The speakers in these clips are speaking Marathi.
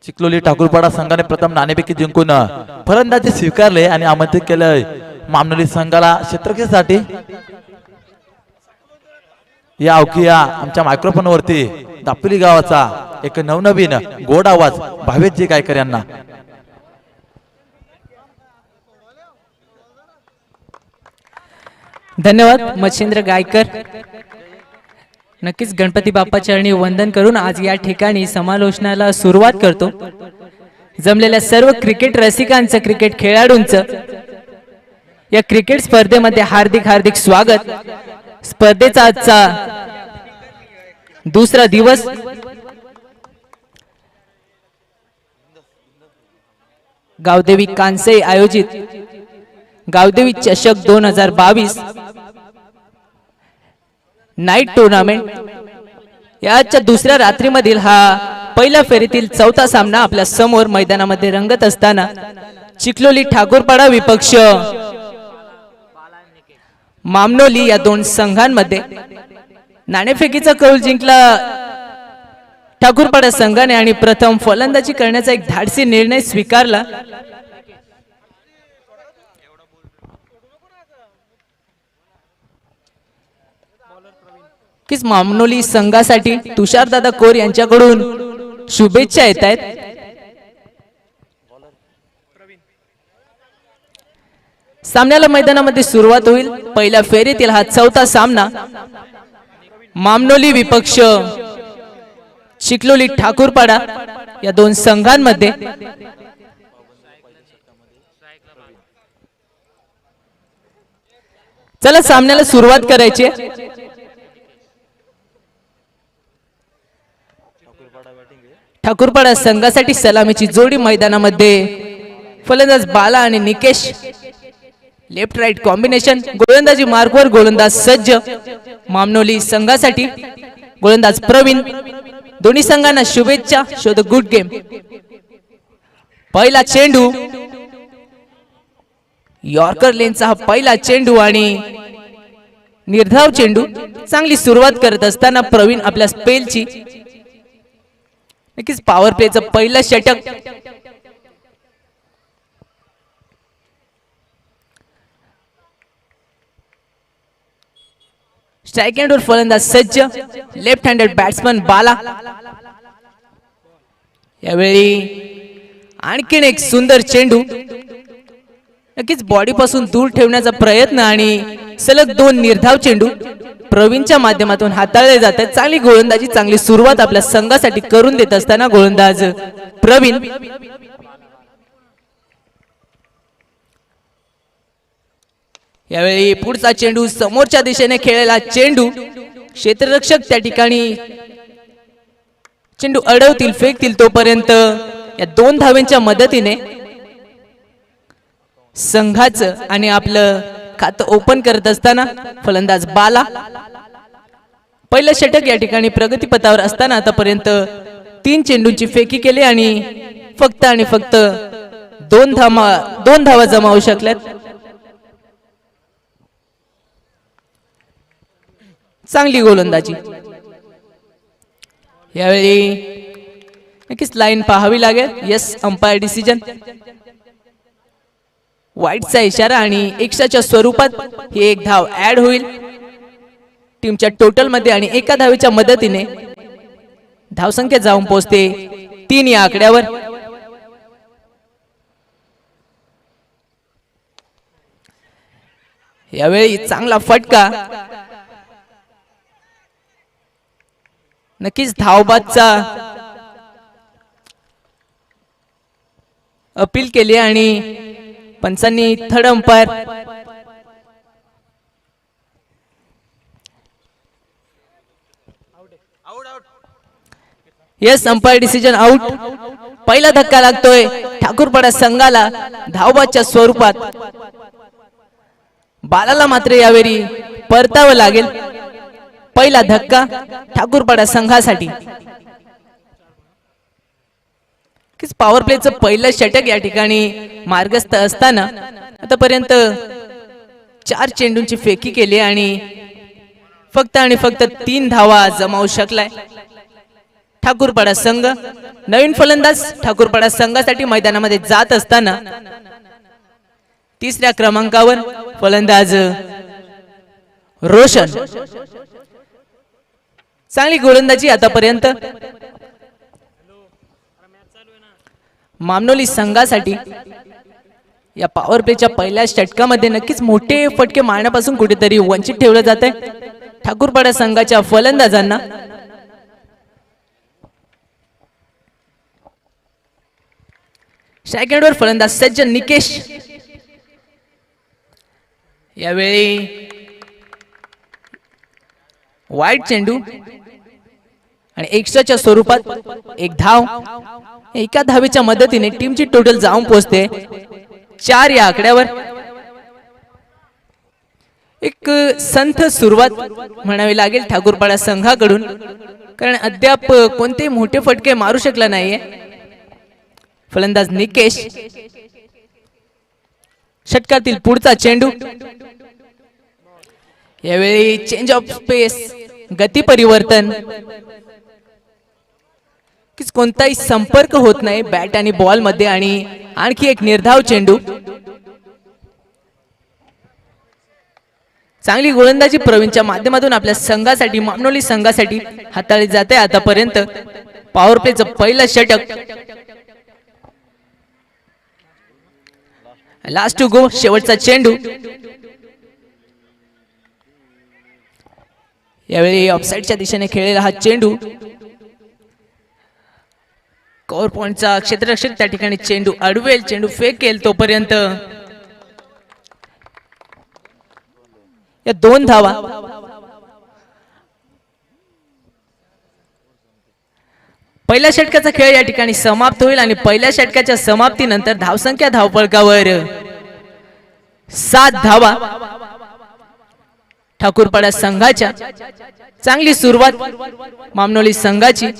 चिखलोली ठाकूरपाडा संघाने प्रथम नाणेफेकी जिंकून फलंदाजी स्वीकारले आणि आमंत्रित केलंय मामनोली संघाला क्षेत्ररक्षणासाठी। या अवकिया आमच्या मायक्रोफोन वरती दापोली गावाचा एक नवनवीन गोड आवाज भावेशजी गायकर यांना। धन्यवाद मच्छिंद्र गायकर। नक्कीच गणपती बाप्पा चरणी वंदन करून आज या ठिकाणी समालोचनाला सुरुवात करतो। जमलेल्या सर्व क्रिकेट रसिकांचं, क्रिकेट खेळाडूंचं या क्रिकेट स्पर्धेमध्ये हार्दिक हार्दिक स्वागत। स्पर्धेचा आजचा दुसरा दिवस गावदेवी कांसे आयोजित गावदेवी चषक 2022 नाईट टूर्नामेंट याच्या दुसऱ्या रात्रीमधील हा पहिल्या फेरीतील चौथा सामना आपल्या समोर मैदानामध्ये रंगत असताना चिखलोली ठाकूरपाडा विपक्ष मामनोली या दोन संघांमध्ये नाणेफेकीचा कौल जिंकला ठाकूरपाडा संघाने आणि प्रथम फलंदाजी करण्याचा एक धाडसी निर्णय स्वीकारला। किस मामनोली संघासाठी तुषारदादा कोर यांच्याकडून शुभेच्छा येत आहेत। सामन्याला मैदानामध्ये सुरुवात होईल। पहिल्या फेरीतील हा चौथा सामना मामनोली विपक्ष चिखलोली ठाकूरपाडा या दोन संघांमध्ये। चला सामन्याला सुरुवात करायची। ठाकूरपाडा संघासाठी सलामीची जोडी मैदानामध्ये फलंदाज बाला आणि निकेश लेफ्ट राईट कॉम्बिनेशन। गोलंदाजी मार्कवर गोलंदाज सज्ज मामनोली संघासाठी गोलंदाज प्रवीण। दोन्ही संघांना शुभेच्छा। Show the good game. पहिला चेंडू यॉर्कर लेनचा हा पहिला चेंडू आणि निर्धाव चेंडू। चांगली सुरुवात करत असताना प्रवीण आपल्या स्पेलची नक्कीच पॉवर प्लेचं पहिलं षटक। स्ट्राइक एंडवर फलंदाज सज्ज लेफ्ट हँडेड बॅट्समन बाला। यावेळी आणखीन एक सुंदर चेंडू नक्कीच बॉडी पासून दूर ठेवण्याचा प्रयत्न आणि सलग दोन निर्धाव चेंडू प्रवीणच्या माध्यमातून हाताळले जातात। चांगली गोलंदाजी, चांगली सुरुवात आपल्या संघासाठी करून देत असताना गोलंदाज प्रवीण। यावेळी पुढचा चेंडू समोरच्या दिशेने खेळलेला चेंडू क्षेत्ररक्षक त्या ठिकाणी चेंडू अडवतील, फेकतील तोपर्यंत या दोन धावेंच्या मदतीने संघाचं आणि आपलं खातं ओपन करत असताना फलंदाज बाला। पहिलं षटक या ठिकाणी प्रगतीपथावर असताना आतापर्यंत 3 चेंडूंची फेकी केली आणि फक्त दोन धावा जमावू शकल्यात। चांगली गोलंदाजी। यावेळी नक्कीच लाईन पाहावी लागेल। Yes umpire decision. वाईटचा इशारा आणि एक्स्ट्राच्या स्वरूपात ही एक धाव ऍड होईल टीमच्या टोटल मध्ये आणि एका धावेच्या मदतीने धावसंख्या जाऊन पोहोचते 3 या आकड्यावर। यावेळी चांगला फटका नक्कीच धावबादचा अपील केली आणि पंचांनी third umpire yes umpire decision out. पहिला धक्का लागतोय ठाकूरपाडा संघाला धावबादच्या स्वरूपात। बालाला मात्र यावेळी परतावं लागेल। पहिला धक्का ठाकूरपाडा संघासाठी। पॉवर प्लेचं पहिलं षटक या ठिकाणी मार्गस्थ असताना आतापर्यंत 4 चेंडूंची फेकी केली आणि फक्त 3 धावा जमावू शकलाय ठाकूरपाडा संघ. नवीन फलंदाज ठाकूरपाडा संघासाठी मैदानामध्ये जात असताना 3ऱ्या क्रमांकावर फलंदाज रोशन. चांगली गोलंदाजी आतापर्यंत मामनोली संघासाठी. या पॉवर प्लेच्या पहिल्या षटकामध्ये नक्कीच मोठे फटके मारण्यापासून कुठेतरी वंचित ठेवलं जात आहे ठाकूरपाडा संघाच्या फलंदाजांना. स्ट्राईक एंडवर फलंदाज सज्जन निकेश. यावेळी वाईट चेंडू आणि एक्स्ट्राच्या स्वरूपात एक धाव. एका धावेच्या मदतीने टीमची टोटल जाऊन पोहोचते 4 या आकड्यावर. एक संथ सुरुवात म्हणावी लागेल ठाकूरपाडा संघाकडून, कारण अद्याप कोणतेही मोठे फटके मारू शकला नाहीये फलंदाज निकेश. षटकातील पुढचा चेंडू. यावेळी चेंज ऑफ स्पेस, गती परिवर्तन. कोणताही संपर्क होत नाही बॅट आणि बॉल मध्ये आणि आणखी एक निर्धाव चेंडू. चांगली गोलंदाजी प्रवीणच्या माध्यमातून आपल्या संघासाठी, मामनोली संघासाठी हाताळली जाते आतापर्यंत. पॉवर प्लेचं पहिलं षटक. लास्ट टू गो, शेवटचा चेंडू. यावेळी ऑफसाईडच्या दिशेने खेळलेला हा चेंडू. कव्हर पॉइंटचा क्षेत्ररक्षक त्या ठिकाणी चेंडू अडवेल, चेंडू फेकेल तोपर्यंत या 2 धावा. पहिल्या षटकाचा खेळ या ठिकाणी समाप्त होईल आणि पहिल्या षटकाच्या समाप्तीनंतर धावसंख्या धावफलकावर 7 धावा ठाकूरपाडा संघाच्या. चांगली सुरुवात मामनोली संघाची.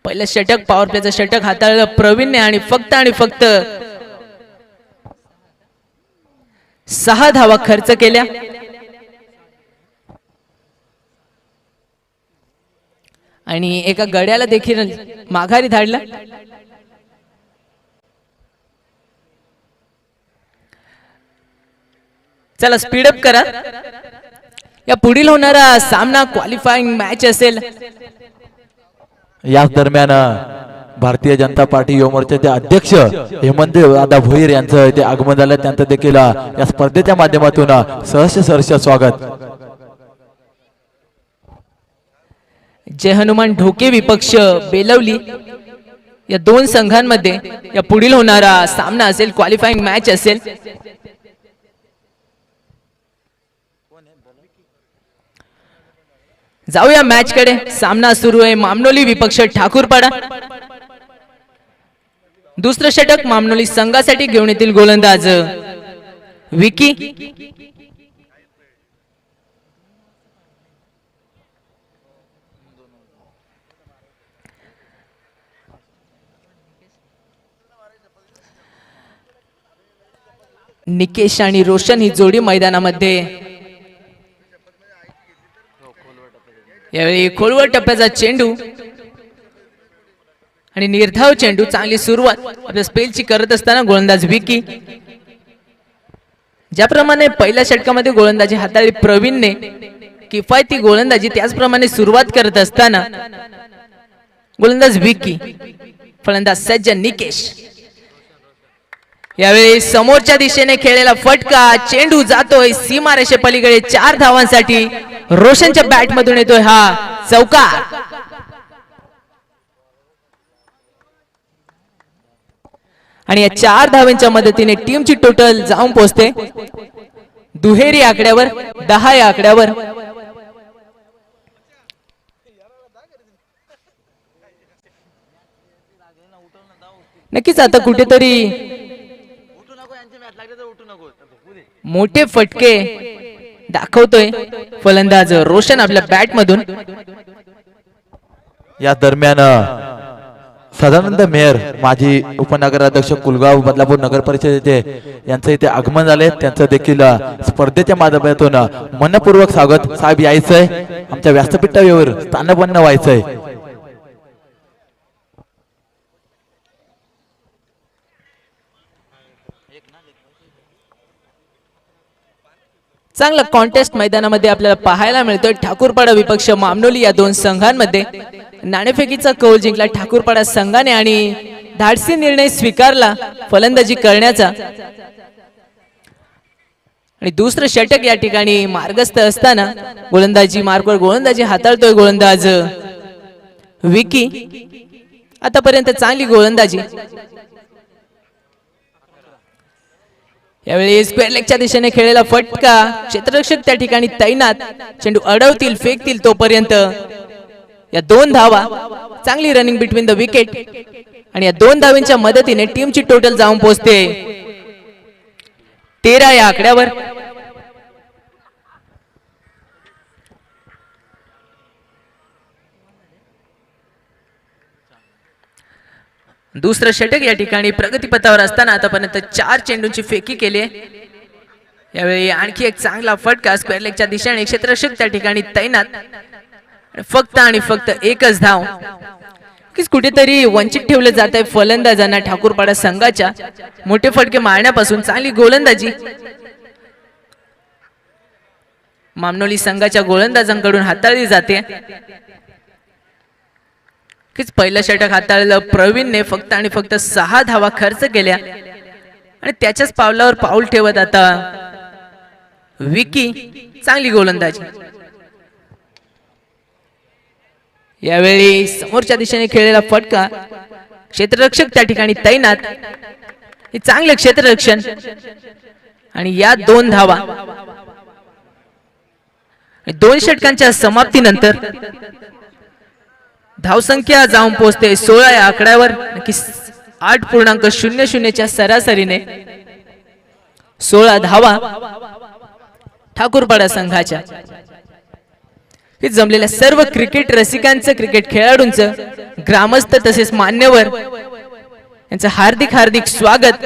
पहिलं षटक, पॉवर प्लेचं षटक हाताळलं प्रवीणने आणि फक्त 6 धावा खर्च केल्या. आणि एका गड्याला देखील माघारी धाडला. चला स्पीडअप करा. या पुढील होणारा सामना क्वालिफाईंग मॅच असेल. याच दरम्यान भारतीय जनता पार्टी युवा मोर्चाचे अध्यक्ष हेमंत दादा भोईर यांचं इथे आगमन झालं. त्यांचं देखील या स्पर्धेच्या माध्यमातून सहर्ष स्वागत. जय हनुमान ढोके विपक्ष बेलवली या 2 संघांमध्ये या पुढील होणारा सामना असेल, क्वालिफाईंग मॅच असेल. जाऊया मॅच कडे. सामना सुरू आहे मामनोली विपक्ष ठाकूरपाडा. दुसरं षटक मामनोली संघासाठी घेऊन येतील गोलंदाज विकी. निकेश आणि रोशन ही जोडी मैदानामध्ये. यावेळी खोलवर टप्प्याचा चेंडू आणि निर्धाव चेंडू. चांगली सुरुवात आपल्या स्पेलची करत असताना गोलंदाज विकी. ज्याप्रमाणे पहिल्या षटकामध्ये गोलंदाजी हाताळली प्रवीणने, किफायती गोलंदाजी, त्याचप्रमाणे सुरुवात करत असताना गोलंदाज विकी, फलंदाज सज्जन निकेश. यावेळी समोरच्या दिशेने खेळलेला फटका, चेंडू जातोय सीमारेषे पलीकडे 4 धावांसाठी. रोशनच्या बॅट मधून येतोय हा चौकार. आणि या 4 धावांच्या मदतीने टीमची टोटल जाऊन पोहोचते दुहेरी आकड्यावर, 10 या आकड्यावर. नक्कीच आता कुठेतरी मोठे फटके दाखवतोय फलंदाज रोशन आपल्या बॅट मधून. या दरम्यान सदानंद मेयर माजी उपनगराध्यक्ष कुलगाव बदलापूर नगर परिषद येथे यांचं इथे आगमन झाले, त्यांचं देखील स्पर्धेच्या माध्यमातून मनपूर्वक स्वागत. साहेब यायचंय, आमच्या व्यासपीठावर स्थानपन्न व्हायचंय. चांगला कॉन्टेस्ट मैदानामध्ये आपल्याला पाहायला मिळतोय. ठाकूरपाडा विपक्ष मामनोली या दोन संघांमध्ये नाणेफेकीचा कौल जिंकला ठाकूरपाडा संघाने आणि धाडसी निर्णय स्वीकारला फलंदाजी करण्याचा. आणि दुसरं षटक या ठिकाणी मार्गस्थ असताना गोलंदाजी मार्कवर गोलंदाजी हाताळतोय गोलंदाज विकी. आतापर्यंत चांगली गोलंदाजी. यावेळी स्क्वेअर लेगच्या दिशेने खेळलेला फटका, क्षेत्ररक्षक त्या ठिकाणी तैनात. चेंडू अडवतील फेकतील तोपर्यंत या दोन धावा. चांगली रनिंग बिटवीन द विकेट आणि या दोन धावांच्या मदतीने टीमची टोटल जाऊन पोहोचते 13 या आकड्यावर. दुसरं षटक या ठिकाणी प्रगतीपथावर असताना आतापर्यंत 4 चेंडूंची फेकी केली. यावेळी आणखी एक चांगला फटका स्क्वेअर लेगच्या दिशेने, क्षेत्ररक्षक त्या ठिकाणी तैनात. फक्त आणि फक्त एकच धाव. कुठेतरी वंचित ठेवलं जात आहे फलंदाजांना ठाकूरपाडा संघाच्या मोठे फटके मारण्यापासून. चांगली गोलंदाजी मामनोली संघाच्या गोलंदाजांकडून हाताळली जाते. पहिलं षटक हाताळलं प्रवीणने, फक्त आणि फक्त 6 धावा खर्च केल्या आणि त्याच्याच पावलावर पाऊल ठेवत आता विकी. चांगली गोलंदाजी. यावेळी समोरच्या दिशेने खेळलेला फटका, क्षेत्ररक्षक त्या ठिकाणी तैनात. हे चांगले क्षेत्ररक्षण आणि या 2 धावा. 2 षटकांच्या समाप्तीनंतर धावसंख्या जाऊन पोहोचते 16 या आकड्यावर. नक्की 8.00 च्या सरासरीने 16 धावा ठाकूरपाडा संघाच्या. हे जमलेल्या सर्व क्रिकेट रसिकांचं, क्रिकेट खेळाडूंचं, ग्रामस्थ तसेच मान्यवर यांचं हार्दिक हार्दिक स्वागत.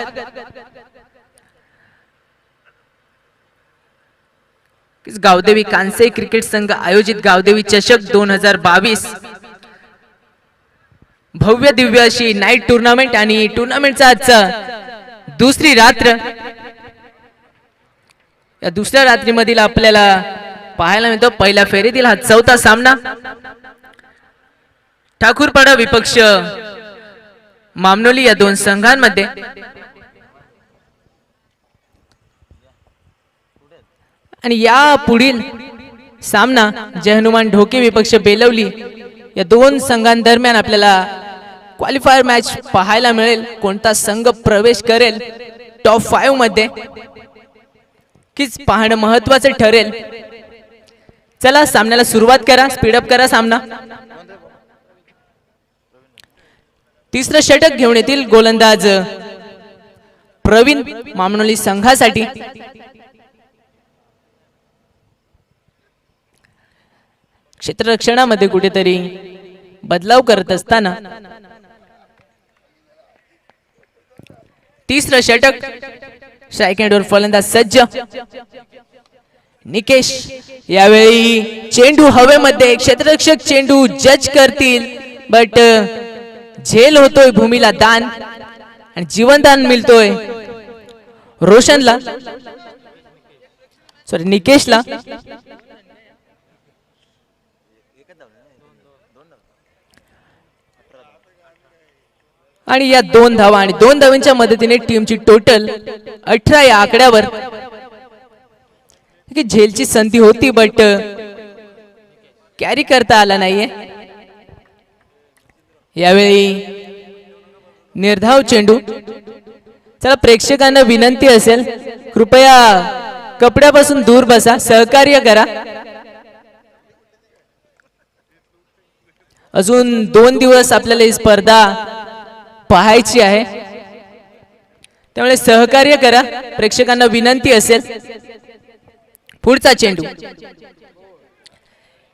गावदेवी कांसे क्रिकेट संघ आयोजित गावदेवी चषक 2022 भव्य दिव्य अशी नाईट टुर्नामेंट आणि टुर्नामेंटचा आजचा दुसरी रात्र. या दुसऱ्या रात्रीमधील आपल्याला पाहायला मिळतो पहिल्या फेरीतील हा 4था सामना. ठाकूरपाडा विपक्ष मामनोली या दोन संघांमध्ये. आणि या पुढील सामना जय हनुमान ढोके विपक्ष बेलवली या दोन संघांदरम्यान आपल्याला क्वालिफायर मॅच पाहायला मिळेल. कोणता संघ प्रवेश करेल टॉप 5 मध्ये कीच पाहणं महत्वाचं ठरेल. चला सामन्याला सुरुवात करा, स्पीडअप करा सामना. तिसरं षटक घेऊन येतील गोलंदाज प्रवीण मामनोली संघासाठी. क्षेत्ररक्षणामध्ये कुठेतरी बदलाव करत असताना तिसरं षटक. स्ट्राइक एंडवर फलंदाज सज्ज निकेश. यावेळी चेंडू हवेमध्ये, क्षेत्ररक्षक चेंडू जज करतील बट झेल होतोय भूमीला दान आणि जीवनदान मिळतोय रोशनला, सॉरी निकेशला. आणि या 2 धावा आणि 2 धावांच्या मदतीने टीमची टोटल 18 या आकड्यावर. झेलची संधी होती बट कॅरी करता आला नाहीये. यावेळी निर्धाव चेंडू. चला प्रेक्षकांना विनंती असेल कृपया कपड्यापासून दूर बसा, सहकार्य करा. अजून 2 दिवस आपल्याला ही स्पर्धा पाहायची आहे, त्यामुळे सहकार्य करा, प्रेक्षकांना विनंती असेल. पुढचा चेंडू.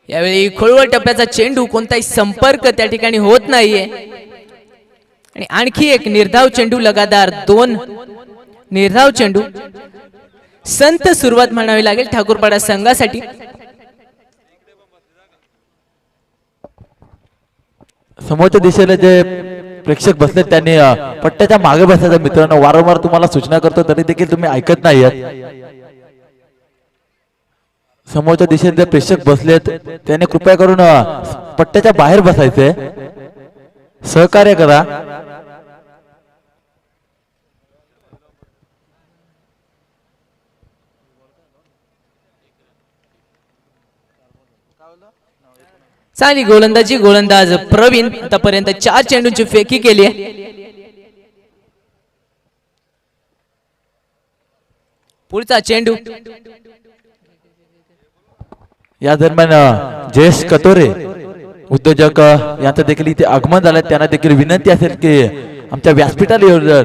यावेळी खोलवर टप्प्याचा चेंडू, कोणताही संपर्क त्या ठिकाणी होत नाहीये. आणि आणखी एक निर्धाव चेंडू, लगातार 2 निर्धाव चेंडू. संत सुरुवात म्हणावी लागेल ठाकूरपाडा संघासाठी. समोरच्या दिशेला जे प्रेक्षक बसले त्यांनी पट्ट्याच्या मागे बसायचं. मित्रांनो, वारंवार तुम्हाला सूचना करतो तरी देखील तुम्ही ऐकत नाहीयेत. समोरच्या दिशेने जे प्रेक्षक बसलेत त्याने कृपया करून पट्ट्याच्या बाहेर बसायचे. सहकार्य करा. चांगली गोलंदाजी. गोलंदाज प्रवीण आतापर्यंत 4 चेंडूंची फेकी केली आहे. पुढचा चेंडू. या दरम्यान जयेश कतोरे उद्योजक यांचं देखील इथे आगमन झालं. त्यांना देखील विनंती असेल की आमच्या व्यासपीठाला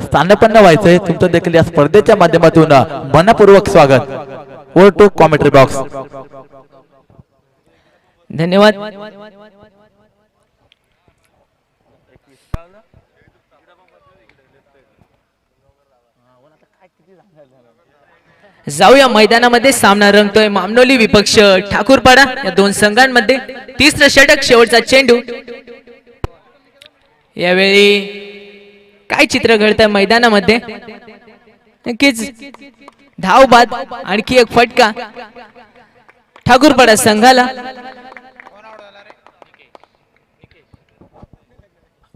स्थानपन्न व्हायचंय. तुमचं देखील या स्पर्धेच्या माध्यमातून मनपूर्वक स्वागत. Over to commentary box. धन्यवाद. जाऊया मैदानामध्ये. सामना रंगतोय मामनोली विपक्ष ठाकूरपाडा या दोन संघांमध्ये. तिसरं षटक, शेवटचा चेंडू. यावेळी काय चित्र घडतंय मैदानामध्ये. नक्कीच धाव बाद. आणखी एक फटका ठाकूरपाडा संघाला.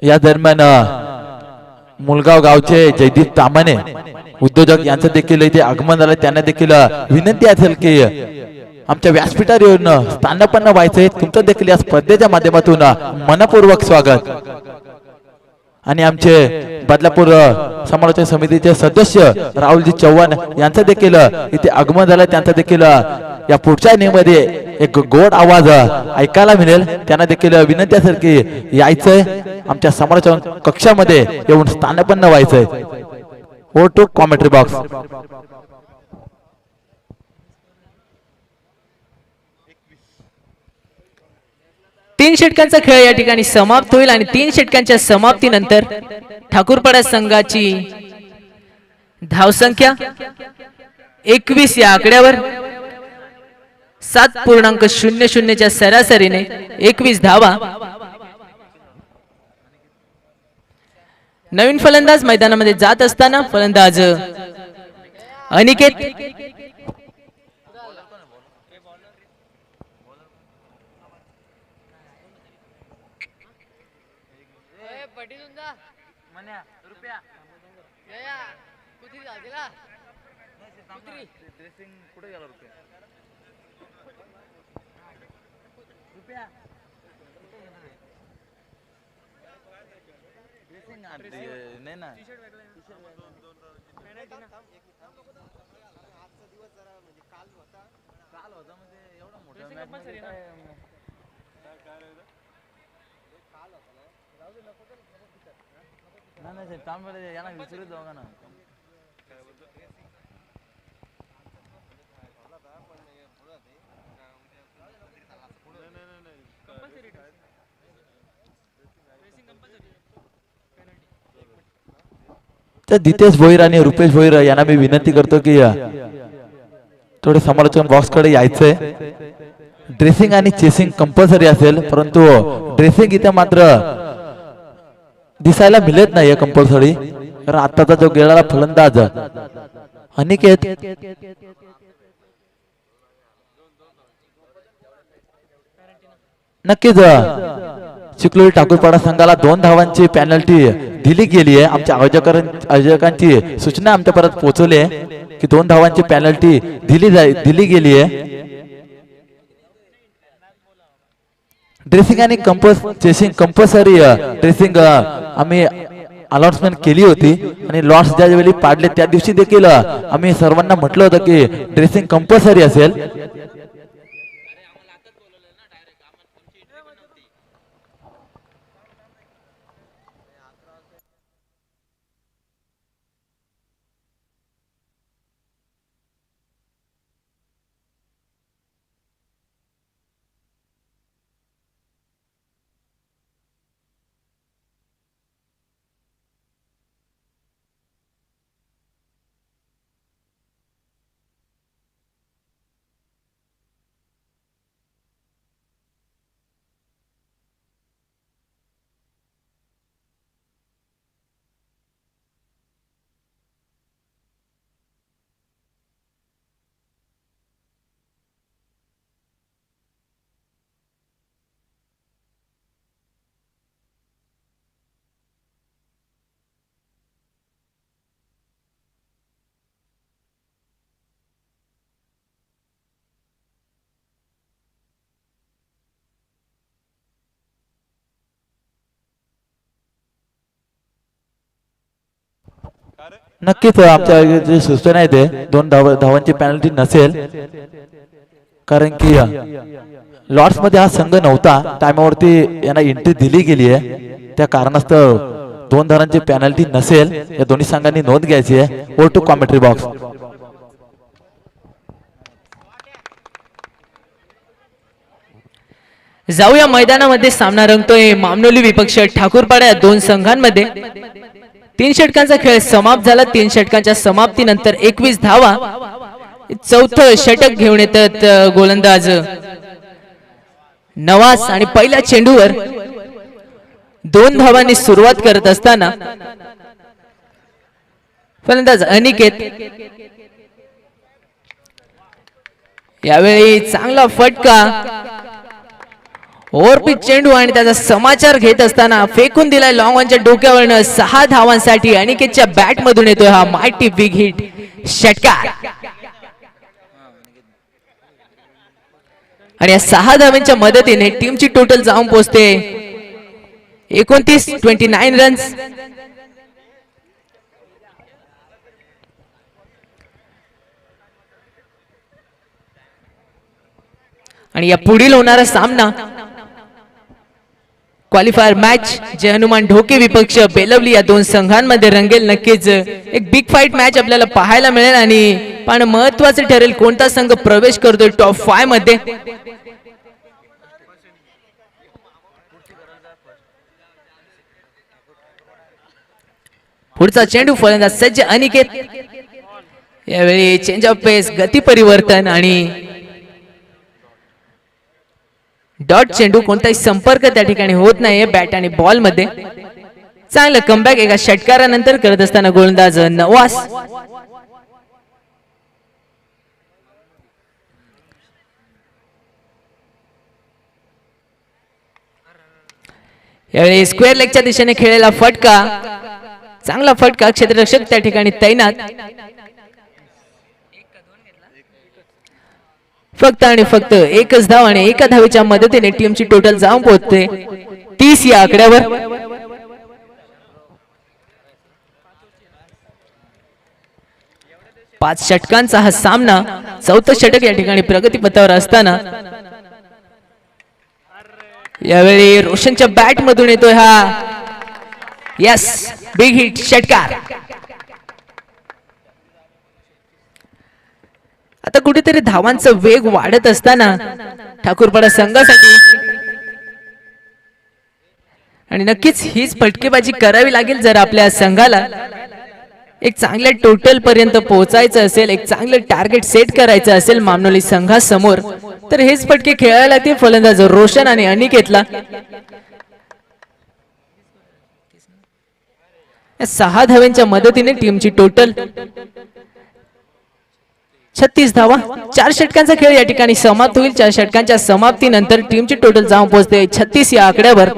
या दरम्यान मुलगाव गावचे जयदीप तामाने उद्योजक यांचं देखील इथे आगमन झालं. त्यांना देखील विनंती असेल की आमच्या व्यासपीठावर येऊन स्थानपन्न व्हायचंय. तुमचं देखील या स्पर्धेच्या माध्यमातून मनपूर्वक स्वागत. आणि आमचे बदलापूर समालोचन समितीचे सदस्य राहुलजी चव्हाण यांचं देखील इथे आगमन झालं. त्यांचं देखील या पुढच्या मध्ये एक गोड आवाज ऐकायला मिळेल. त्यांना देखील विनंती असेल की यायचंय आमच्या समालोचन कक्षामध्ये येऊन स्थानपन्न व्हायचंय. Over to commentary box. तीन षटकांचा खेळ या ठिकाणी समाप्त होईल आणि 3 षटकांच्या समाप्तीनंतर ठाकूरपाडा संघाची धावसंख्या 21 या आकड्यावर 7.00 च्या सरासरीने 21 धावा. नवीन फलंदाज मैदानामध्ये जात असताना फलंदाज अनिकेत. तर दितेश भोईर आणि रुपेश भोईर यांना मी विनंती करतो की थोडे समालोचन बॉक्स कडे यायचंय. ड्रेसिंग आणि चेसिंग कंपल्सरी असेल, परंतु ड्रेसिंग इथे मात्र दिसायला मिळत नाहीये कंपल्सरी. कारण आताचा जो गेलेला फलंदाज अनिकेत नक्कीच चिखलोली ठाकूरपाडा संघाला 2 धावांची पेनल्टी दिली गेली आहे. आमच्या आयोजकांची सूचना आमच्यापर्यंत पोहोचवली आहे की 2 धावांची पेनल्टी दिली गेली आहे. ड्रेसिंग आणि चेसिंग कंपल्सरी ड्रेसिंग आम्ही अनाउन्समेंट केली होती आणि लॉट्स ज्यावेळी पाडले त्या दिवशी देखील आम्ही सर्वांना म्हटलं होतं की ड्रेसिंग कंपल्सरी असेल. नक्कीच आमच्या जे सूचना आहे ते 2 धावांची पेनल्टी नसेल, कारण की लॉर्ड्स मध्ये हा संघ नव्हता, टायमावरती यांना एंट्री दिली गेली आहे, त्या कारणास्तव 2 धावांची पेनल्टी नसेल. या दोन्ही संघांनी नोंद घ्यायची आहे. Over to commentary box. जाऊया मैदानामध्ये सामना रंगतोय मामनोली विपक्ष ठाकूरपाडा या दोन संघांमध्ये. 3 षटकांचा खेळ समाप्त झाला. 3 षटकांच्या समाप्तीनंतर 21 धावा. चौथं षटक घेऊन येतात गोलंदाज नवाज आणि पहिल्या चेंडूवर 2 धावांनी सुरुवात करत असताना फलंदाज अनिकेत यावेळी चांगला फटका, ओव्हरपिच चेंडू आणि त्याचा समाचार घेत असताना फेकून दिलाय लॉंग ऑनच्या डोक्यावरनं. 6 धावांसाठी अनिकेतच्या बॅट मधून येतोय हा मायटी बिग हिट षटकार. आणि या 6 धावांच्या मदतीने टीमची टोटल जाऊन पोहोचते 29 रन्स. आणि या पुढील होणारा सामना क्वालिफायर मॅच जय हनुमान ढोके विपक्ष बेलवली या दोन संघांमध्ये रंगेल. नक्कीच एक बिग फाईट मॅच आपल्याला पाहायला मिळेल आणि पण महत्वाचे ठरेल कोणता संघ प्रवेश करतोय टॉप 5 मध्ये. पुढचा चेंडू फलंदाज सज्ज अनिकेत. यावेळी चेंज ऑफ पेस, गती परिवर्तन आणि डॉट चेंडू. कोणताही संपर्क त्या ठिकाणी होत नाहीये बॅट आणि बॉल मध्ये. चांगलं कमबॅक एका षटकारानंतर करत असताना गोलंदाज नवाज. यावेळी स्क्वेअर लेगच्या दिशेने खेळलेला फटका, चांगला फटका. क्षेत्ररक्षक त्या ठिकाणी तैनात. फक्त आणि फक्त एकच धाव आणि एका धावेच्या मदतीने टीमची टोटल जाऊन पोहोचते 30 या आकड्यावर. पाच षटकांचा हा सामना. चौथं षटक या ठिकाणी प्रगतीपथावर असताना यावेळी रोशनच्या बॅट मधून येतोय हा यस बिग हिट षटकार. आता कुठेतरी धावांचा वेग वाढत असताना ठाकूरपाडा संघासाठी आणि नक्कीच हीच फटकेबाजी करावी लागेल जर आपल्या संघाला एक चांगल्या टोटल पर्यंत पोहोचायचं असेल, एक चांगलं टार्गेट सेट करायचं असेल मामनोली संघासमोर, तर हेच फटके खेळायला लागतील फलंदाज रोशन आणि अनिकेतला. 6 धावांच्या मदतीने टीमची टोटल 36 धावा. 4 षटकांचा खेळ या ठिकाणी समाप्त होईल. 4 षटकांच्या समाप्तीनंतर टीमची टोटल जाऊन पोहोचते 36 या आकड्यावर.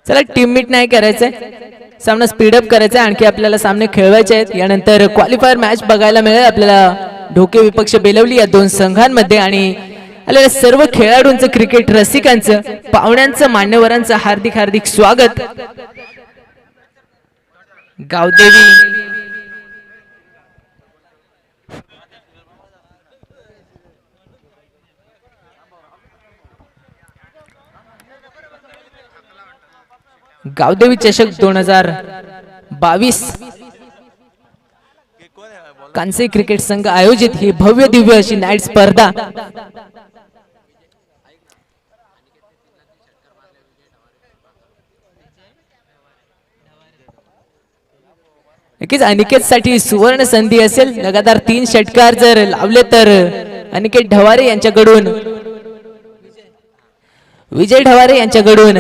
चला टीम मीट नाही करायचंय, सामना स्पीडअप करायचा. आणखी आपल्याला सामने खेळवायचे आहेत. यानंतर क्वालिफायर मॅच बघायला मिळेल आपल्याला ढोके विपक्ष बेलवली या दोन संघांमध्ये. आणि आलेल्या सर्व खेळाडूंचं, क्रिकेट रसिकांचं, पाहुण्यांचं, मान्यवरांचं हार्दिक हार्दिक स्वागत. गावदेवी गावदेवी चषक 2022 कांसे क्रिकेट संघ आयोजित ही भव्य दिव्य अशी नाईट स्पर्धा नक्कीच अनिकेत साठी सुवर्ण संधी असेल. लगातार 3 षटकार जर लावले तर अनिकेत ढवारे यांच्याकडून, विजय ढवारे यांच्याकडून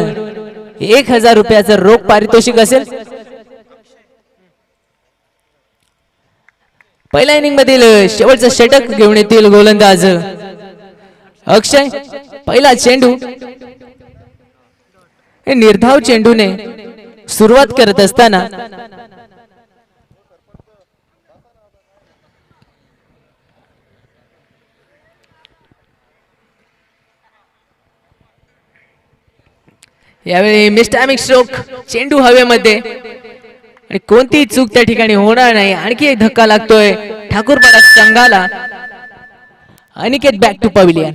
1000 रुपयाचं रोख पारितोषिक असेल. पहिल्या इनिंग मधील शेवटचं षटक घेऊन येतील गोलंदाज अक्षय. पहिला चेंडू निर्धाव चेंडूने सुरुवात करत असताना यावेळी मिस्टॅमिक स्ट्रोक, चेंडू हवेमध्ये आणि कोणतीही चूक त्या ठिकाणी होणार नाही. आणखी एक धक्का लागतोय ठाकूरपाडा संघाला. Aniket back to pavilion.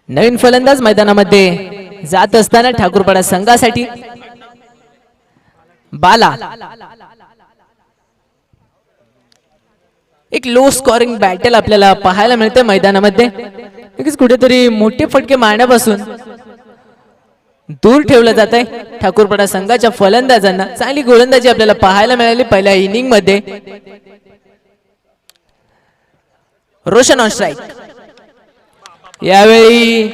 नवीन फलंदाज मैदानामध्ये जात असताना ठाकूरपाडा संघासाठी बाला. एक लो स्कोरिंग बॅटल आपल्याला पाहायला मिळते मैदानामध्ये. नक्कीच कुठेतरी मोठे फटके मारण्यापासून दूर ठेवलं जात आहे ठाकूरपाडा संघाच्या फलंदाजांना. चांगली गोलंदाजी आपल्याला पाहायला मिळाली पहिल्या इनिंग मध्ये. Roshan on strike. यावेळी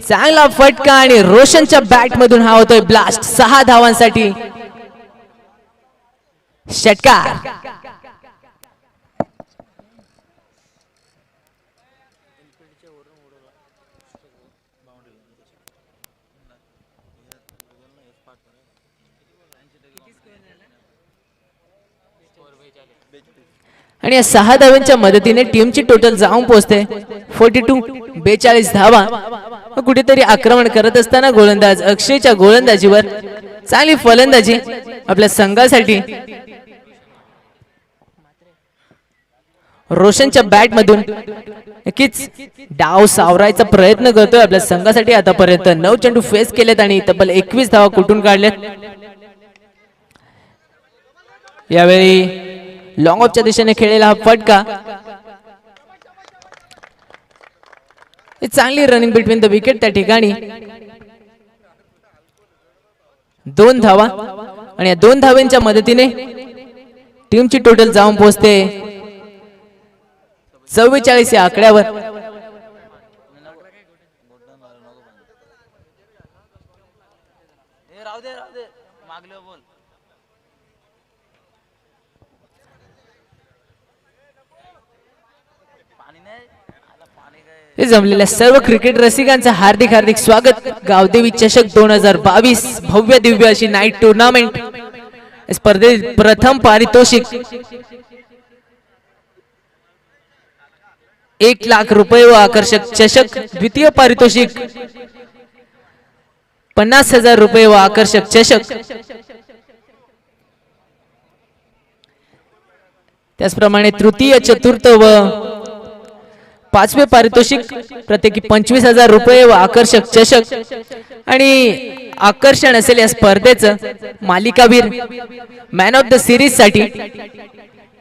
चांगला फटका आणि रोशनच्या बॅट मधून हा होतोय ब्लास्ट. 6 धावांसाठी षटकार. आणि या 6 धावांच्या मदतीने टीमची टोटल जाऊन पोहोचते 42 धावा. कुठेतरी आक्रमण करत असताना गोलंदाज अक्षयच्या गोलंदाजीवर चांगली फलंदाजी आपल्या संघासाठी. रोशनच्या बॅट मधून नक्कीच डाव सावरायचा प्रयत्न करतोय आपल्या संघासाठी. आतापर्यंत 9 चेंडू फेस केलेत आणि तब्बल 21 धावा कुठून काढल्यात. यावेळी लॉंग ऑफच्या दिशेने खेळलेला हा फटका. चांगली रनिंग बिटवीन द विकेट त्या ठिकाणी. 2 धावा आणि या 2 धावांच्या मदतीने टीमची टोटल जाऊन पोहोचते 44 या आकड्यावर. जमलेल्या सर्व क्रिकेट रसिकांचं हार्दिक हार्दिक स्वागत. गावदेवी चषक 2022 भव्य दिव्य अशी नाईट टुर्नामेंट. स्पर्धेत प्रथम पारितोषिक 1 लाख रुपये व आकर्षक चषक. द्वितीय पारितोषिक 50,000 रुपये व आकर्षक चषक. त्याचप्रमाणे तृतीय, चतुर्थ व 5वे पारितोषिक प्रत्येकी 25,000 रुपये व आकर्षक चषक. आणि आकर्षण असेल या स्पर्धेचं मालिकावीर मॅन ऑफ द सिरीज साठी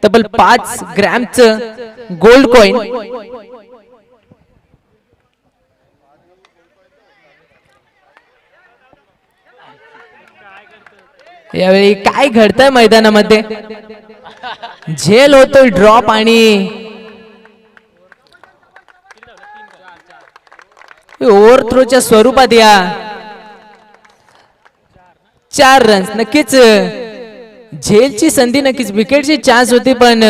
तब्बल 5 ग्रॅमचं गोल्ड कॉइन. यावेळी काय घडतंय मैदानामध्ये. झेल होतोय ड्रॉप आणि ओव्हरथ्रोच्या स्वरूपात या 4 रन्स. नक्कीच झेलची संधी, नक्कीच विकेटची चान्स होती पण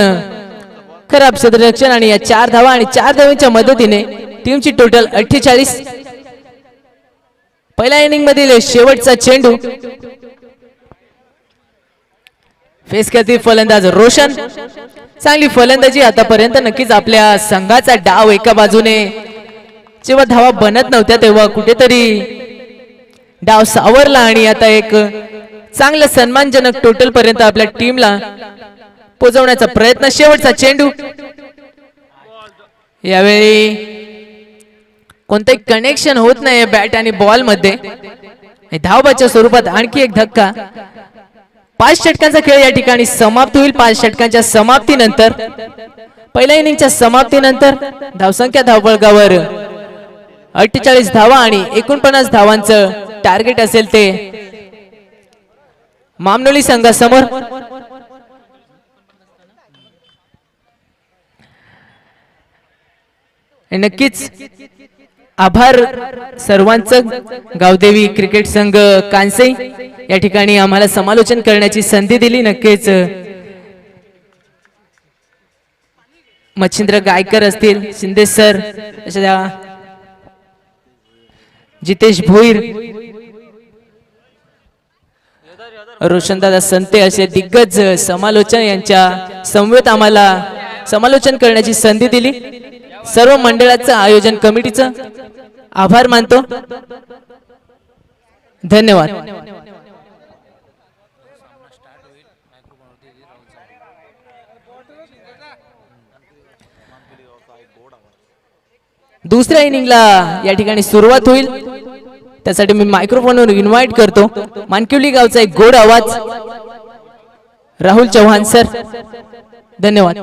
खराब क्षेत्ररक्षण आणि या 4 धावा आणि 4 धावांच्या मदतीने टीमची टोटल 48. पहिल्या इनिंग मधील शेवटचा चेंडू फेस करतील फलंदाज रोशन. चांगली फलंदाजी आतापर्यंत. नक्कीच आपल्या संघाचा डाव एका बाजूने जेव्हा धावा बनत नव्हत्या तेव्हा कुठेतरी डाव सावरला आणि आता एक चांगलं सन्मानजनक टोटल पर्यंत आपल्या टीमला पोहोचवण्याचा प्रयत्न. शेवटचा चेंडू. यावेळी कोणतंही कनेक्शन होत नाही बॅट आणि बॉल मध्ये. धावबाच्या स्वरूपात आणखी एक धक्का. 5 षटकांचा खेळ या ठिकाणी समाप्त होईल. 5 षटकांच्या समाप्तीनंतर, पहिल्या इनिंगच्या समाप्तीनंतर धावसंख्या धावबळगावर 48 धावा आणि 49 धावांचं टार्गेट असेल ते मामनोली संघासमोर. नक्कीच आभार सर्वांचं. गावदेवी क्रिकेट संघ कांसे या ठिकाणी आम्हाला समालोचन करण्याची संधी दिली. नक्कीच मच्छिंद्र गायकर असतील, शिंदे सर, अशा जितेश भोईर, रोशनदादा संते असे दिग्गज समालोचन यांच्या समवेत आम्हाला समालोचन करण्याची संधी दिली. सर्व मंडळाचं आयोजन कमिटीचं आभार मानतो. धन्यवाद. दुसऱ्या इनिंगला या ठिकाणी सुरुवात होईल. त्यासाठी मी मायक्रोफोनवर इन्व्हाइट करतो मानकिवली गावचा एक गोड आवाज राहुल चव्हाण सर. धन्यवाद.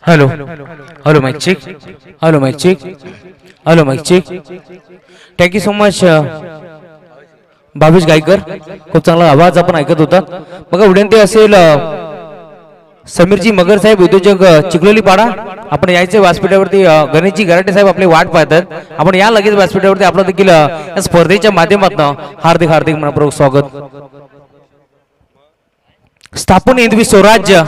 Hello hello mic check. Hello mic check. Hello mic check. Thank you so much Bhavesh Gaykar. खूप चांगला आवाज आपण ऐकत होता. बघा विनंती असेल समीरजी मगर साहेब उद्योजक चिखलोली पाडा आपण यायचे व्यासपीठावरती. गणेशजी गराटे साहेब आपली वाट पाहतात. आपण या लगेच व्यासपीठावरती. आपलं देखील या स्पर्धेच्या माध्यमातून हार्दिक हार्दिक मनपूर्वक स्वागत. स्थापन हिंदवी स्वराज्य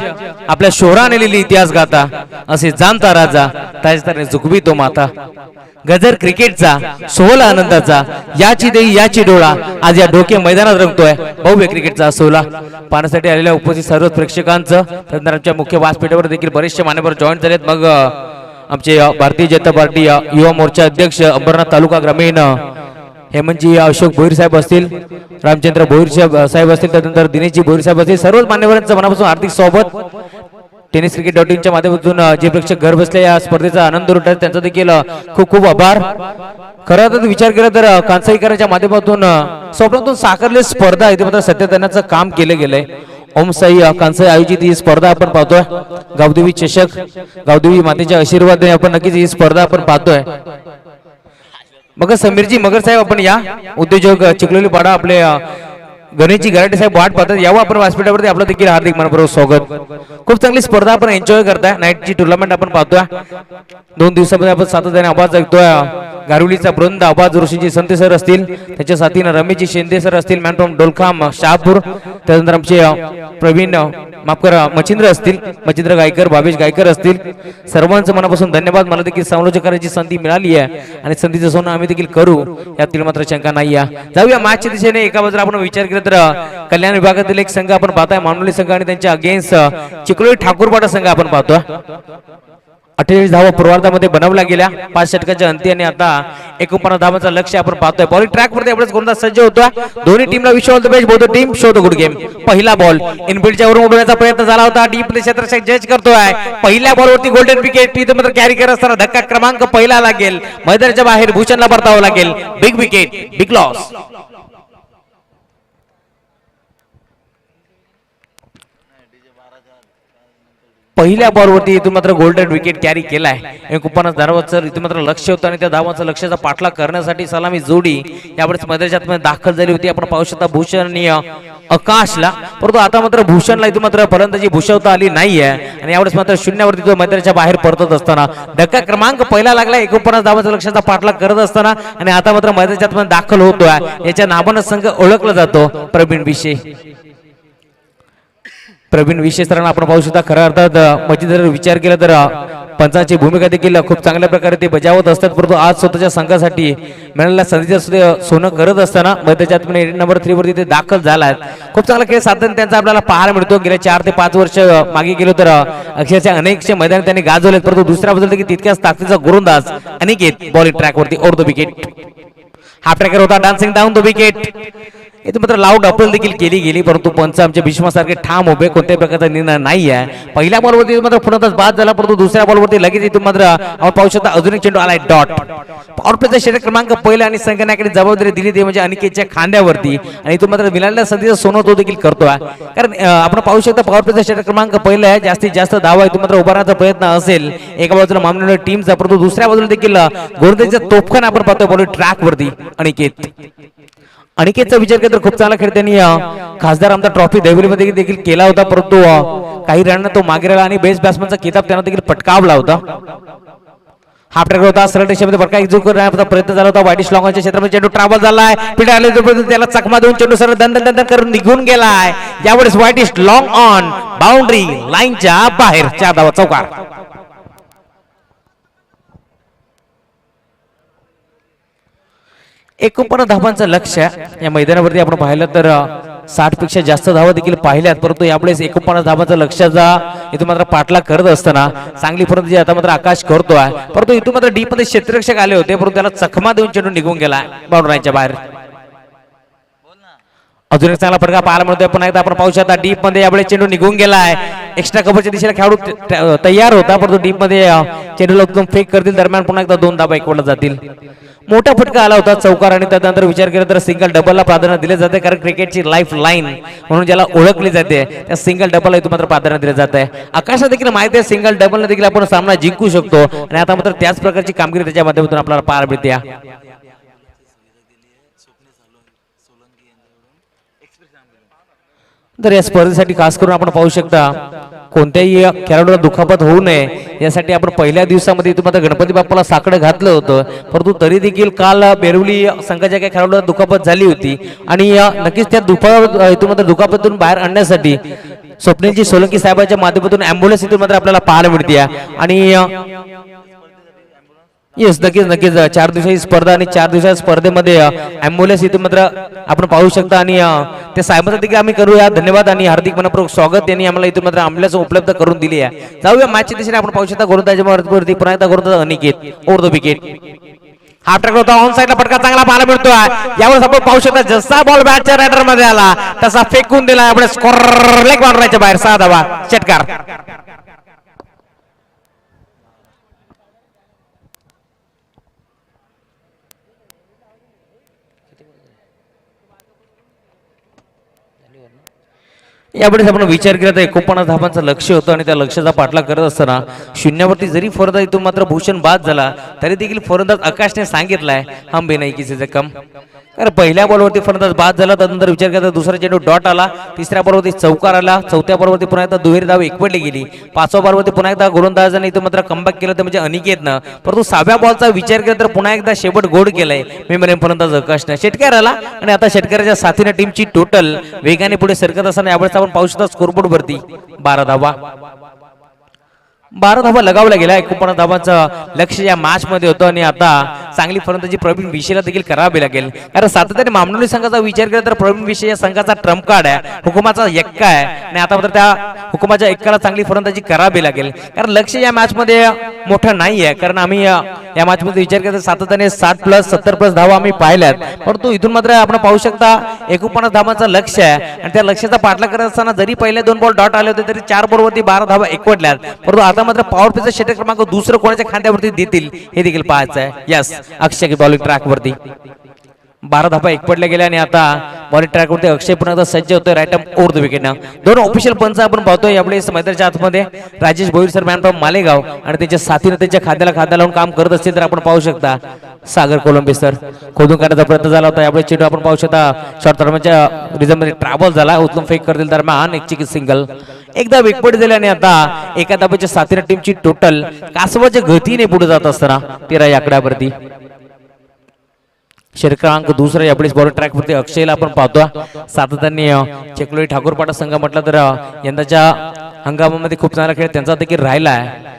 आपल्या शोहराने लिहिली इतिहास गाथा असे जाणता राजा ताजदारने झुकवी तो माता. गजर क्रिकेटचा सोहळा आनंदाचा याची देई याची डोळा आज या डोके मैदानात रंगतोय भव्य क्रिकेटचा सोहळा. पाहण्यासाठी आलेल्या उपस्थित सर्व प्रेक्षकांचं त्यानंतर आमच्या मुख्य व्यासपीठावर देखील बरेचसे मान्यवर जॉईन झालेत. मग आमचे भारतीय जनता पार्टी युवा मोर्चा अध्यक्ष अंबरनाथ तालुका ग्रामीण हेमंतजी अशोक भोईर साहेब असतील, रामचंद्र भोईर साहेब असतील, त्यानंतर दिनेशजी भोईर साहेब असतील. सर्वच मान्यवरांचं मनापासून हार्दिक स्वागत. टेनिस क्रिकेट डॉटिंगच्या माध्यमातून जे प्रेक्षक घर बसले या स्पर्धेचा आनंद लुटतात त्यांचा देखील खूप खूप आभार. खरं तर विचार केला तर कांसाईकरांच्या माध्यमातून स्वप्नातून साकारलेली स्पर्धा इथे मात्र सत्यनारायणाचं काम केलं गेलंय. ओम साई कांसाई आयोजित ही स्पर्धा आपण पाहतोय. गावदेवी चषक गावदेवी मातेच्या आशीर्वादाने आपण नक्कीच ही स्पर्धा आपण पाहतोय. मग समीरजी मगर साहेब आपण या उद्योजक चिखलोली पाडा आपले गणेशजी गराटे साहेब वाट पाहतात. यावं आपण व्यासपीठावरती. आपलं देखील हार्दिक मनपूर्वक स्वागत. खूप चांगली स्पर्धा आपण एन्जॉय करताय. नाईटची टुर्नामेंट आपण पाहतोय. 2 दिवसामध्ये आपण सातत्याने आवाज ऐकतोय. गारुलीचा बृंद आवाज ऋषीजी संते सर असतील, त्याच्या साथीनं रमेशजी शिंदे सर असतील, मॅन फ्रॉम डोलखाम शहापूर, त्यानंतर आमचे प्रवीण माफ करा मच्छिंद्र असतील, मच्छिंद्र गायकर, भावेश गायकर असतील. सर्वांचं मनापासून धन्यवाद. मला देखील समालोचन करायची संधी मिळाली आहे आणि संधीचं सोनं आम्ही देखील करू यातील मात्र शंका नाही आहे. जाऊया मॅचच्या दिशेने. एका बाजूला आपण विचार केला तर कल्याण विभागातील एक संघ आपण पाहताय मानवली संघ आणि त्यांच्या अगेन्स्ट चिखलोली ठाकूरपाडा संघ आपण पाहतोय. 48 धावा पूर्वार्धामध्ये बनवल्या गेल्या 5 षटकाच्या अंती आणि आता 49 धावांचा लक्ष्य आपण पाहतोय. बॉलिंग ट्रॅक वरती आपल्याच गोलंदाज सज्ज होतोय. दोन्ही टीमला wish all the best. Both team show the good game. पहिला बॉल इनफिल्डच्या वरून उडवण्याचा प्रयत्न झाला होता. डीप क्षेत्रात जज करतोय. पहिल्या बॉलवरती गोल्डन विकेट इथे मात्र कॅरी करत असताना धक्का क्रमांक पहिला लागेल. मैदानाच्या बाहेर भूषणला परतावं लागेल. Big wicket, big loss. पहिल्या बॉलवरती इथून मात्र गोल्डन विकेट कॅरी केलाय. 49 धावांचं इथून मात्र लक्ष होतं आणि त्या धावांचं लक्षाचा पाठलाग करण्यासाठी सलामी जोडी यावेळेस मैदानात दाखल झाली होती. आपण पाहू शकता भूषण आणि आकाशला, परंतु आता मात्र भूषणला इथून मात्र फलंदाजी भूषवता आली नाहीये आणि यावेळेस मात्र शून्यावरती तो मैदानाच्या बाहेर परतत असताना धक्का क्रमांक पहिला लागला. 49 धावांचा लक्षाचा पाठलाग करत असताना आणि आता मात्र मैदानात दाखल होतोय. याच्या नावानं संघ ओळखला जातो प्रवीण विशे. प्रवीण विशेष सरांना आपण पाहू शकता खऱ्या अर्थात म्हणजे जर विचार केला तर पंचांची भूमिका देखील खूप चांगल्या प्रकारे ते बजावत असतात. परंतु आज स्वतःच्या संघासाठी मिळालेल्या संधीचं सोनं करत असताना त्याच्यात नंबर 3 वरती ते दाखल झालाय. खूप चांगला खेळ साधन त्यांचा आपल्याला पाहायला मिळतो. गेल्या 4 ते 5 वर्ष मागे गेलो तर अक्षरशः अनेकशे मैदान त्यांनी गाजवलेत, परंतु दुसऱ्या बाजूला देखील तितक्याच ताकदीचा गोलंदाज अनिकेत बॉलिंग ट्रॅक वरती ओव्हर द विकेट. हा ट्रॅकर होता डान्सिंग डाऊन द विकेट. इथे मात्र लाऊड अपील देखील केली गेली, परंतु पंच आमच्या भीष्मासारखे ठाम उभे, कोणत्याही प्रकारचा निर्णय नाही आहे. पहिल्या बॉलवरती मात्र पुन्हा बाद झाला, परंतु दुसऱ्या बॉलवरती लगेच इथून मात्र आपण पाहू शकता अजून एक चेंडू आलाय डॉट. पॉवर प्लेचा षटक क्रमांक पहिला आणि संघटनाकडे जबाबदारी दिली ते म्हणजे अनिकेतच्या खांद्यावरती आणि इथून मात्र मिळालेल्या संधीचं सोनं तो देखील करतोय. कारण आपण पाहू शकता पॉवर प्लेचा षटक क्रमांक पहिला आहे, जास्तीत जास्त धावा इथून मात्र उभारण्याचा प्रयत्न असेल एका बाजूला मामलेल्या टीमचा, परंतु दुसऱ्या बाजूला देखील गोलंदाजीचा तोफखाना आपण पाहतोय बॉलिंग ट्रॅक वरती अनिकेत. अनिकेतचा विचार केला तर खूप चांगला खेळ त्यांनी खासदार आमदार ट्रॉफी देवलीमध्ये देखील केला होता, परंतु काही रनांना तो मागे राहिला आणि बेस्ट बॅट्समनचा किताब त्यांना देखील पटकावला होता. हा ट्रॅकर होता सरळ रेषेमध्ये बरका एक करण्याचा प्रयत्न झाला होता. वाईट लॉंगच्या क्षेत्रामध्ये चेंडू ट्रॅव्हल झालाय, पिढे आले त्याला चकमा देऊन चेंडू सरळ दंदन करून निघून गेलाय. यावेळेस वाईट लॉंग ऑन बाउंड्री लाईनच्या बाहेर 4 धावा चौकार. एकूण धावांचं लक्ष या मैदानावरती आपण पाहिलं तर 60 पेक्षा जास्त धावा देखील पाहिल्यात, परंतु यावेळेस 49 धावांचा लक्षाचा इथून मात्र पाठलाग करत असताना चांगली फलंदाजी आता मात्र आकाश करतोय. परंतु इथून मात्र डीप मध्ये क्षेत्ररक्षक आले होते, परंतु त्याला चकमा देऊन चेंडू निघून गेला बाउंड्रीच्या बाहेर. अजून एक चांगला फटका पाहायला मिळतोय. पुन्हा एकदा आपण पाहू शकता डीप मध्ये यावेळेस चेंडू निघून गेलाय. एक्स्ट्रा कव्हरच्या दिशेला खेळाडू तयार होता, परंतु डीप मध्ये चेंडूला एकदम फेक करतील, दरम्यान पुन्हा एकदा 2 धावा एकवटला जातील. मोठा फटका आला होता चौकार आणि त्यानंतर विचार केला तर सिंगल डबलला प्राधान्य दिले जाते, कारण क्रिकेटची लाईफ लाईन म्हणून ज्याला ओळखली जाते त्या सिंगल डबलला इथून मात्र प्राधान्य दिले जात आहे. आकाशात देखील माहिती आहे सिंगल डबलने देखील आपण सामना जिंकू शकतो आणि आता मात्र त्याच प्रकारची कामगिरी त्याच्या माध्यमातून आपल्याला पाहायला मिळते. तर या स्पर्धेसाठी खास करून आपण पाहू शकता कोणत्याही खेळाडूला दुखापत होऊ नये यासाठी आपण पहिल्या दिवसामध्ये इथून मात्र गणपती बाप्पाला साकडं घातलं होतं, परंतु तरी देखील काल बेरवली संघाच्या काही खेळाडूला दुखापत झाली होती आणि नक्कीच त्या इथून मात्र दुखापतीतून बाहेर आणण्यासाठी स्वप्नीलजी सोलंकी साहेबांच्या माध्यमातून अँब्युलन्स इथून मात्र आपल्याला पाहायला मिळते. आणि येस नक्कीच 4 दिवसाची स्पर्धा आणि 4 दिवसाच्या स्पर्धेमध्ये अँब्युलन्स इथून मात्र आपण पाहू शकता आणि त्या साहेबांचा देखील आम्ही करूया धन्यवाद आणि हार्दिक मनपूर्वक स्वागत. त्यांनी आम्हाला इथून मात्र अँब्युलन्स उपलब्ध करून दिली आहे. जाऊया मॅचच्या दिशेने. आपण पाहू शकता गोलंदाजी पुन्हा एकदा गोलंदाज अनिकेत ओव्हर द विकेट. हा ट्रॅक होता ऑन साइडला फटका चांगला पाहायला मिळतोय. यावेळेस आपण पाहू शकता जसा बॉल बॅटच्या रायडर मध्ये आला तसा फेकून दिला, यावेळेस स्कोर लेग बाउंड्रीच्या बाहेर 6 धावा षटकार. यावेळेस आपण विचार केला तर 49 धावांचं लक्ष होतं आणि त्या लक्ष्याचा पाठलाग करत असताना शून्यावरती जरी फलंदाज इथून मात्र भूषण बाद झाला तरी देखील फलंदाज आकाशने सांगितलाय हम भी नाही किसी कम. कारण पहिल्या बॉलवरती फलंदाज बाद झाला, त्यानंतर विचार केला तर दुसरा चेंडू डॉट आला, तिसऱ्या बॉलवरती चौकार आला, चौथ्या बॉलवरती पुन्हा एकदा दुहेरी धाव एकवटली गेली, 5व्या बॉलवरती पुन्हा एकदा गोलंदाजाने इथं मात्र कमबॅक केलं ते म्हणजे अनिकेतनं. परंतु 6व्या बॉलचा विचार केला तर पुन्हा एकदा शेवट गोड केलाय मेमरीयन फलंदाज आकाशने. षटकार आला आणि आता षटकाराच्या साथीने टीमची टोटल वेगाने पुढे सरकत असताना यावेळेस आपण पाहू शकता स्कोरबोर्ड वरती 12 धावा. 12 धावा लगावला गेला. 49 धावांचं लक्ष या मॅच मध्ये होतं आणि आता चांगली फलंदाजी प्रवीण विशेला देखील करावी लागेल, कारण सातत्याने मामनोली संघाचा विचार केला तर प्रवीण विशे या संघाचा ट्रम्प कार्ड आहे, हुकुमाचा एक्का आहे आणि आता मात्र त्या हुकुमाच्या एक्काला चांगली फलंदाजी करावी लागेल, कारण लक्ष या मॅच मध्ये मोठं नाही आहे. कारण आम्ही या मॅच मध्ये विचार केला तर सातत्याने 60+ 70+ धावा आम्ही पाहिल्यात, परंतु इथून मात्र आपण पाहू शकता 49 धावांचं लक्ष आहे आणि त्या लक्ष्याचा पाठलाग करत असताना जरी पहिले 2 बॉल डॉट आले होते तरी 4 बॉलवरती 12 धावा एकवटल्यात, परंतु आता मात्र पॉवर प्लेचा षटक क्रमांक दुसरं कोणाच्या खांद्यावरती देतील हे देखील पाहायचं आहे. यस अक्षय की बॉलिंग ट्रॅक वरती 12 धावा एकवटल्या गेल्या आणि आता बॉलिंग ट्रॅक वरती अक्षय पुन्हा एकदा सज्ज होतोय right arm over the wicket. दोन ऑफिशियल पंच आपण पाहतोय यावेळेस मैदानाच्या आतमध्ये Rajesh Bhoir sir man from Malegaon आणि त्यांच्या साथीने त्यांच्या खाद्याला लावून काम करत असतील तर आपण पाहू शकता सागर कोलंबे सर खोदून काढण्याचा प्रयत्न झाला होता. यावेळेस चेंडू आपण पाहू शकता शॉर्ट टर्मच्या रिझन मध्ये ट्रॅव्हल झाला. उचलून फेक करतील दरम्यान एक चिकी सिंगल एकदा विकपट दिले आणि आता एका धाब्याच्या साथीने टीमची टोटल कासवाच्या गतीने पुढे जात असताना 13 या आकड्यावरती. षटकांक दुसरा यावेळेस बॉलिंग ट्रॅक वरती अक्षयला आपण पाहतो. सातत्याने चिखलोली ठाकूरपाडा संघ म्हटलं तर यंदाच्या हंगामामध्ये खूप चांगला खेळ त्यांचा देखील राहिला आहे.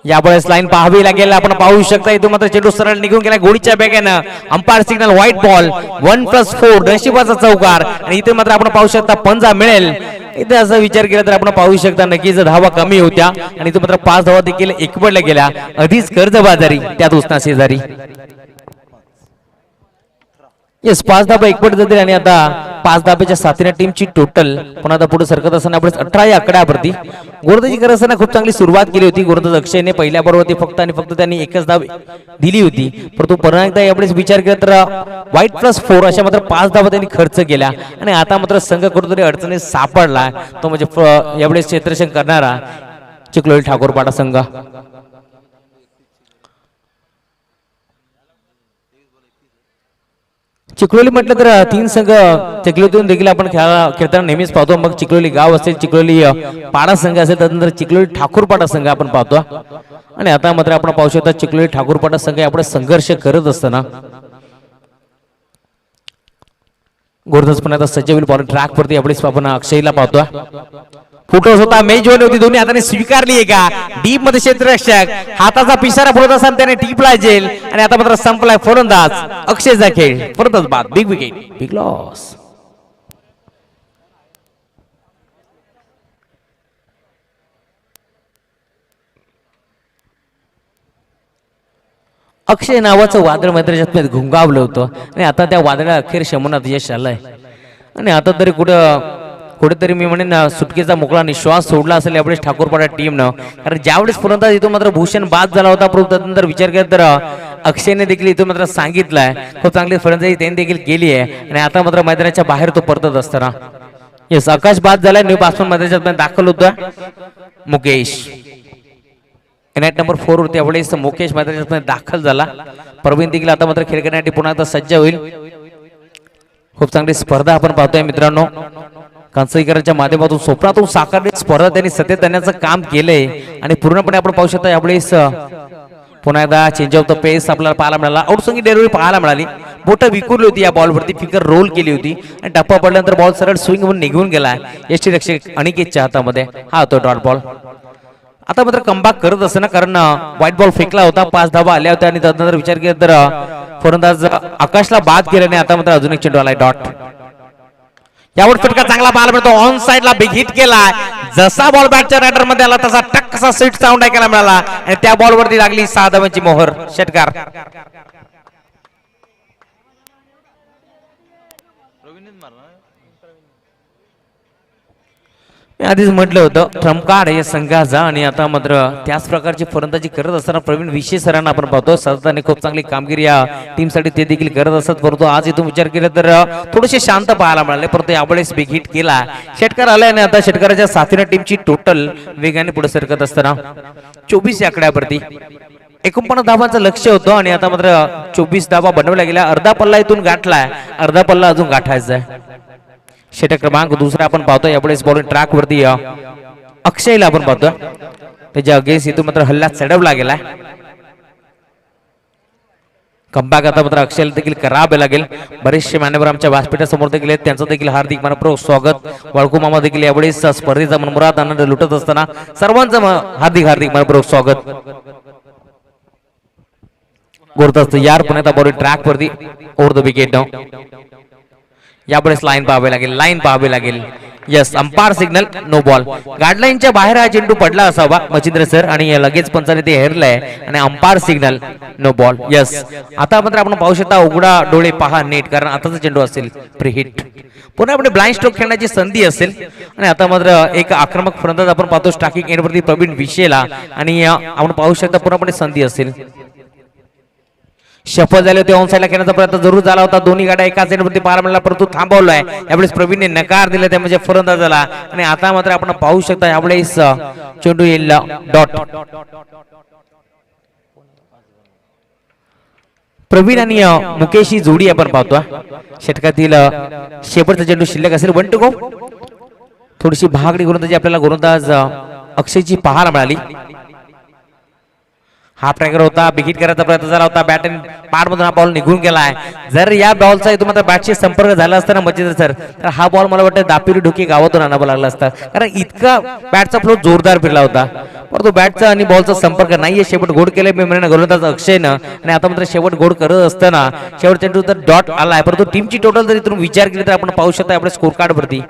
यावेळेस लाईन पाहावी लागेल. आपण पाहू शकता इथून मात्र चेंडू सरळ निघून गेला गोडीच्या बेगानं. अंपायर सिग्नल व्हाईट बॉल 1+4 नशिबाचा चौकार आणि इथे मात्र आपण पाहू शकता पंजा मिळेल. इथे असा विचार केला तर आपण पाहू शकता नक्कीच धावा कमी होत्या आणि इथे मात्र 5 धावा देखील एकवटल्या गेल्या. आधीच कर्जबाजारी त्यात उसना शेजारी. येस 5 धाबा एकवट जातील आणि आता 5 धाब्याच्या साथीने टीमची टोटल पुन्हा आता पुढे सरकत असताना आपण 18 या आकड्यावरती. गोलंदाजी करत असताना खूप चांगली सुरुवात केली होती. गोलंदाज अक्षयने पहिल्या बरोबर फक्त आणि फक्त त्यांनी एकच धाव दिली होती परंतु पुन्हा एकदा यावेळेस विचार केला तर व्हाईट+4 अशा मात्र 5 धावा त्यांनी खर्च केल्या आणि आता मात्र संघ कुठेतरी अडचणीत सापडला तो म्हणजे यावेळेस क्षेत्ररक्षण करणारा चिखलोली ठाकूरपाडा संघ. चिखलोली म्हटलं तर 3 संघ चिखलोलीतून देखील आपण खेळताना नेहमीच पाहतो. मग चिखलोली गाव असेल चिखलोली पाडा संघ असेल त्यानंतर चिखलोली ठाकूरपाडा संघ आपण पाहतो. आणि आता मात्र आपण पाहू शकता चिखलोली ठाकूरपाडा संघ यापुढे संघर्ष करत असताना गोरदास पण आता सज्ज होईल बॉलिंग ट्रॅक वरती यावेळेस आपण अक्षयला पाहतो. फुटोस होता मेज होती दोन्ही हाताने स्वीकारली आहे का डीप मध्ये क्षेत्ररक्षक हाताचा पिसारा फोडत असताना त्याने टीपला जेल आणि आता मात्र संपलाय फलंदाज अक्षयचा खेळ. फलंदाज बाद बिग विकेट बिग लॉस. अक्षय नावाचं वादळ मैदानात घुंगावलं होतं आणि आता त्या वादळा अखेर शमनात यश आलंय आणि आता तरी कुठेतरी मी म्हणेन सुटकेचा मोकळा निश्वास सोडला असेल यावेळेस ठाकूरपाडा टीमनं. कारण ज्यावेळेस फलंदाज इथून मात्र भूषण बाद झाला होता परंतु त्यानंतर विचार केला तर अक्षयने देखील इथून मात्र सांगितलंय खूप चांगली फलंदाजी त्यांनी देखील केली आहे आणि आता मात्र मैदानाच्या बाहेर तो परतत असताना येस आकाश बाद झालाय. न्यू बॅट्समन मैदानात दाखल होता मुकेश नेट नंबर 4 वरती यावेळेस मुकेश मैदानात दाखल झाला. प्रवीण देखील आता मात्र खेळ करण्यासाठी पुन्हा एकदा सज्ज होईल. खूप चांगली स्पर्धा आपण पाहतोय मित्रांनो. कांसईकरांच्या माध्यमातून स्वप्नातून साकारली स्पर्धा त्यांनी सतत आणण्याचं काम केलंय आणि पूर्णपणे आपण पाहू शकता यावेळेस पुन्हा एकदा चेंज ऑफ द पेस आपल्याला पाहायला मिळाला. आउटस्विंग डेलिव्हरी पाहायला मिळाली. बोट विखुरली होती या बॉलवरती फिगर रोल केली होती आणि टप्पा पडल्यानंतर बॉल सरळ स्विंग होऊन निघून गेला. यष्टीरक्षक अनिकेतच्या हातामध्ये हा होतो डॉट बॉल. आता मात्र कमबॅक करत असताना कारण व्हाईट बॉल फेकला होता 5 धावा आल्या होत्या आणि त्यानंतर विचार केला तर फलंदाज आकाशला बाद केल्याने आता मात्र अजून एक चेंडू आलाय डॉट. यावर फटका चांगला पाहायला मिळतो ऑन साइडला बिग हिट केला. जसा बॉल बॅटच्या रायडर मध्ये आला तसा टक कसा स्वीट साऊंड ऐकायला मिळाला आणि त्या बॉल वरती लागली 6 धावांची मोहर. षटकार मी आधीच म्हटलं होतं ट्रम्प कार्ड या संघाचा आणि आता मात्र त्याच प्रकारची फलंदाजी करत असताना प्रवीण विशे सरांना आपण पाहतो. सतताने खूप चांगली कामगिरी या टीमसाठी ते देखील करत असतात परंतु आज इथून विचार केला तर थोडेसे शांत पाहायला मिळाले परंतु यावेळेस बिग हिट केला. षटकार आलाय आणि आता षटकाराच्या साथीने टीमची टोटल वेगाने पुढे सरकत असताना 24 या आकड्यावरती 49 धावांचं लक्ष होतं आणि आता मात्र 24 धावा बनवल्या गेल्या. अर्धा पल्ला इथून गाठलाय अर्धा पल्ला अजून गाठायचा आहे. षटक क्रमांक दुसरा आपण पाहतो यावेळेस बॉलिंग ट्रॅक वरती अक्षयला आपण पाहतो त्याच्या अगेन्स्ट इथून मात्र हल्ला चढवला गेलाय. कमबॅक आता मात्र अक्षयला देखील करावे लागेल. बरेचसे मान्यवर आमच्या व्यासपीठासमोर देखील आहेत त्यांचं देखील हार्दिक मनपूर्वक स्वागत. वाळकू मामा देखील यावेळेस स्पर्धेचा मनमुराद आनंद लुटत असताना सर्वांचं हार्दिक मनपूर्वक स्वागत. गोरदास यार पुन्हा बॉलिंग ट्रॅक वरती ओव्हर द विकेट डाऊन. यावेळेस लाईन पाहावी लागेल. Yes umpire signal no ball. गाईडलाईनच्या बाहेर हा चेंडू पडला असावा मच्छिंद्र सर आणि लगेच पंचाने ते हेरलंय आणि umpire signal no ball. Yes आता मात्र आपण पाहू शकता उघडा डोळे पहा नीट कारण आताचा चेंडू असेल प्री हिट. पुन्हा आपण ब्लाइंड स्ट्रोक खेळण्याची संधी असेल आणि आता मात्र एक आक्रमक फलंदाज आपण पाहतो स्ट्रायकिंग एंड वरती प्रवीण विशेला आणि आपण पाहू शकता पूर्णपणे संधी असेल. शफल झाले होते ऑन साईडला खेळण्याचा प्रयत्न जरूर झाला होता. दोन्ही गाड्या एका साईडवरती पार मिळाला परंतु थांबवलाय. यावेळेस प्रवीणने नकार दिला त्या म्हणजे फलंदाजाला आणि आता मात्र आपण पाहू शकता यावेळेस चेंडू येईल डॉट. प्रवीण आणि मुकेश ही जोडी आपण पाहतो. षटकातील शेवटचा चेंडू शिल्लक असेल. 1 to go. थोडीशी भागडी गोलंदाजी आपल्याला गोलंदाज अक्षयची पाहायला मिळाली. हाफ ट्रॅकर होता, बिगिट करायचा प्रयत्न झाला होता. बॅट पार मधून हा बॉल निघून गेलाय. जर या बॉलचा इथून मात्र बॅटशी संपर्क झाला असता ना मजेदार सर, तर हा बॉल मला वाटतं दापिरी ढोकी गावातून आणावा लागला असता, कारण इतका बॅटचा फ्लो जोरदार फिरला होता. परंतु बॅटचा आणि बॉलचा संपर्क नाहीये. शेवट गोड केले मी म्हणून गोलंदाज अक्षयनं आणि आता मात्र शेवट गोड करत असताना शेवट चेंडू तर डॉट आलाय. परंतु टीमची टोटल जर इथून विचार केली तर आपण पाहू शकता आपल्या स्कोर कार्ड वरती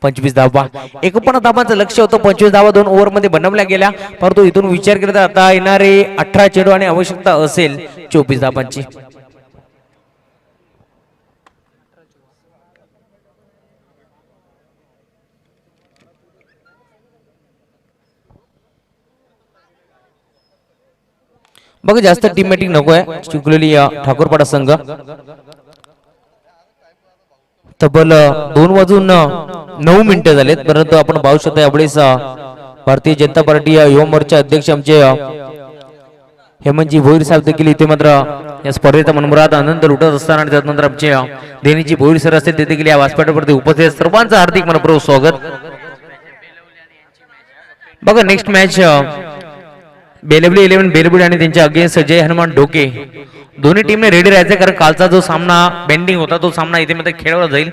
25 धावा. 49 धावांचं लक्ष होतं. 25 धावा 2 ओव्हर मध्ये बनवल्या गेल्या. परंतु इथून विचार केला तर आता येणारे 18 चेंडू आणि आवश्यकता असेल 24 धावांची. बघा जास्त टीम मॅटिंग नकोय. चिखलोली ठाकूरपाडा संघ तब्बल 2 वाजून 9 मिनिटं झालेत. परंतु आपण पाहू शकता यावेळेस भारतीय जनता पार्टी युवा मोर्चा अध्यक्ष आमचे हेमंतजी भोईर साहेब देखील इथे मात्र या स्पर्धेचा मनमुराद आनंद लुटत असताना आणि त्यानंतर आमचे देनीजी भोईर सर असतील ते देखील या व्यासपीठावरती उपस्थित. सर्वांचं हार्दिक मनपूर्वक स्वागत. बघा नेक्स्ट मॅच बेलवली 11 बेलबुडी आणि त्यांच्या अगेन्स्ट जय हनुमान डोके. दोन्ही टीमने रेडी राहायचे, कारण कालचा जो सामना बेंडिंग होता तो सामना इथे मध्ये खेळवला जाईल.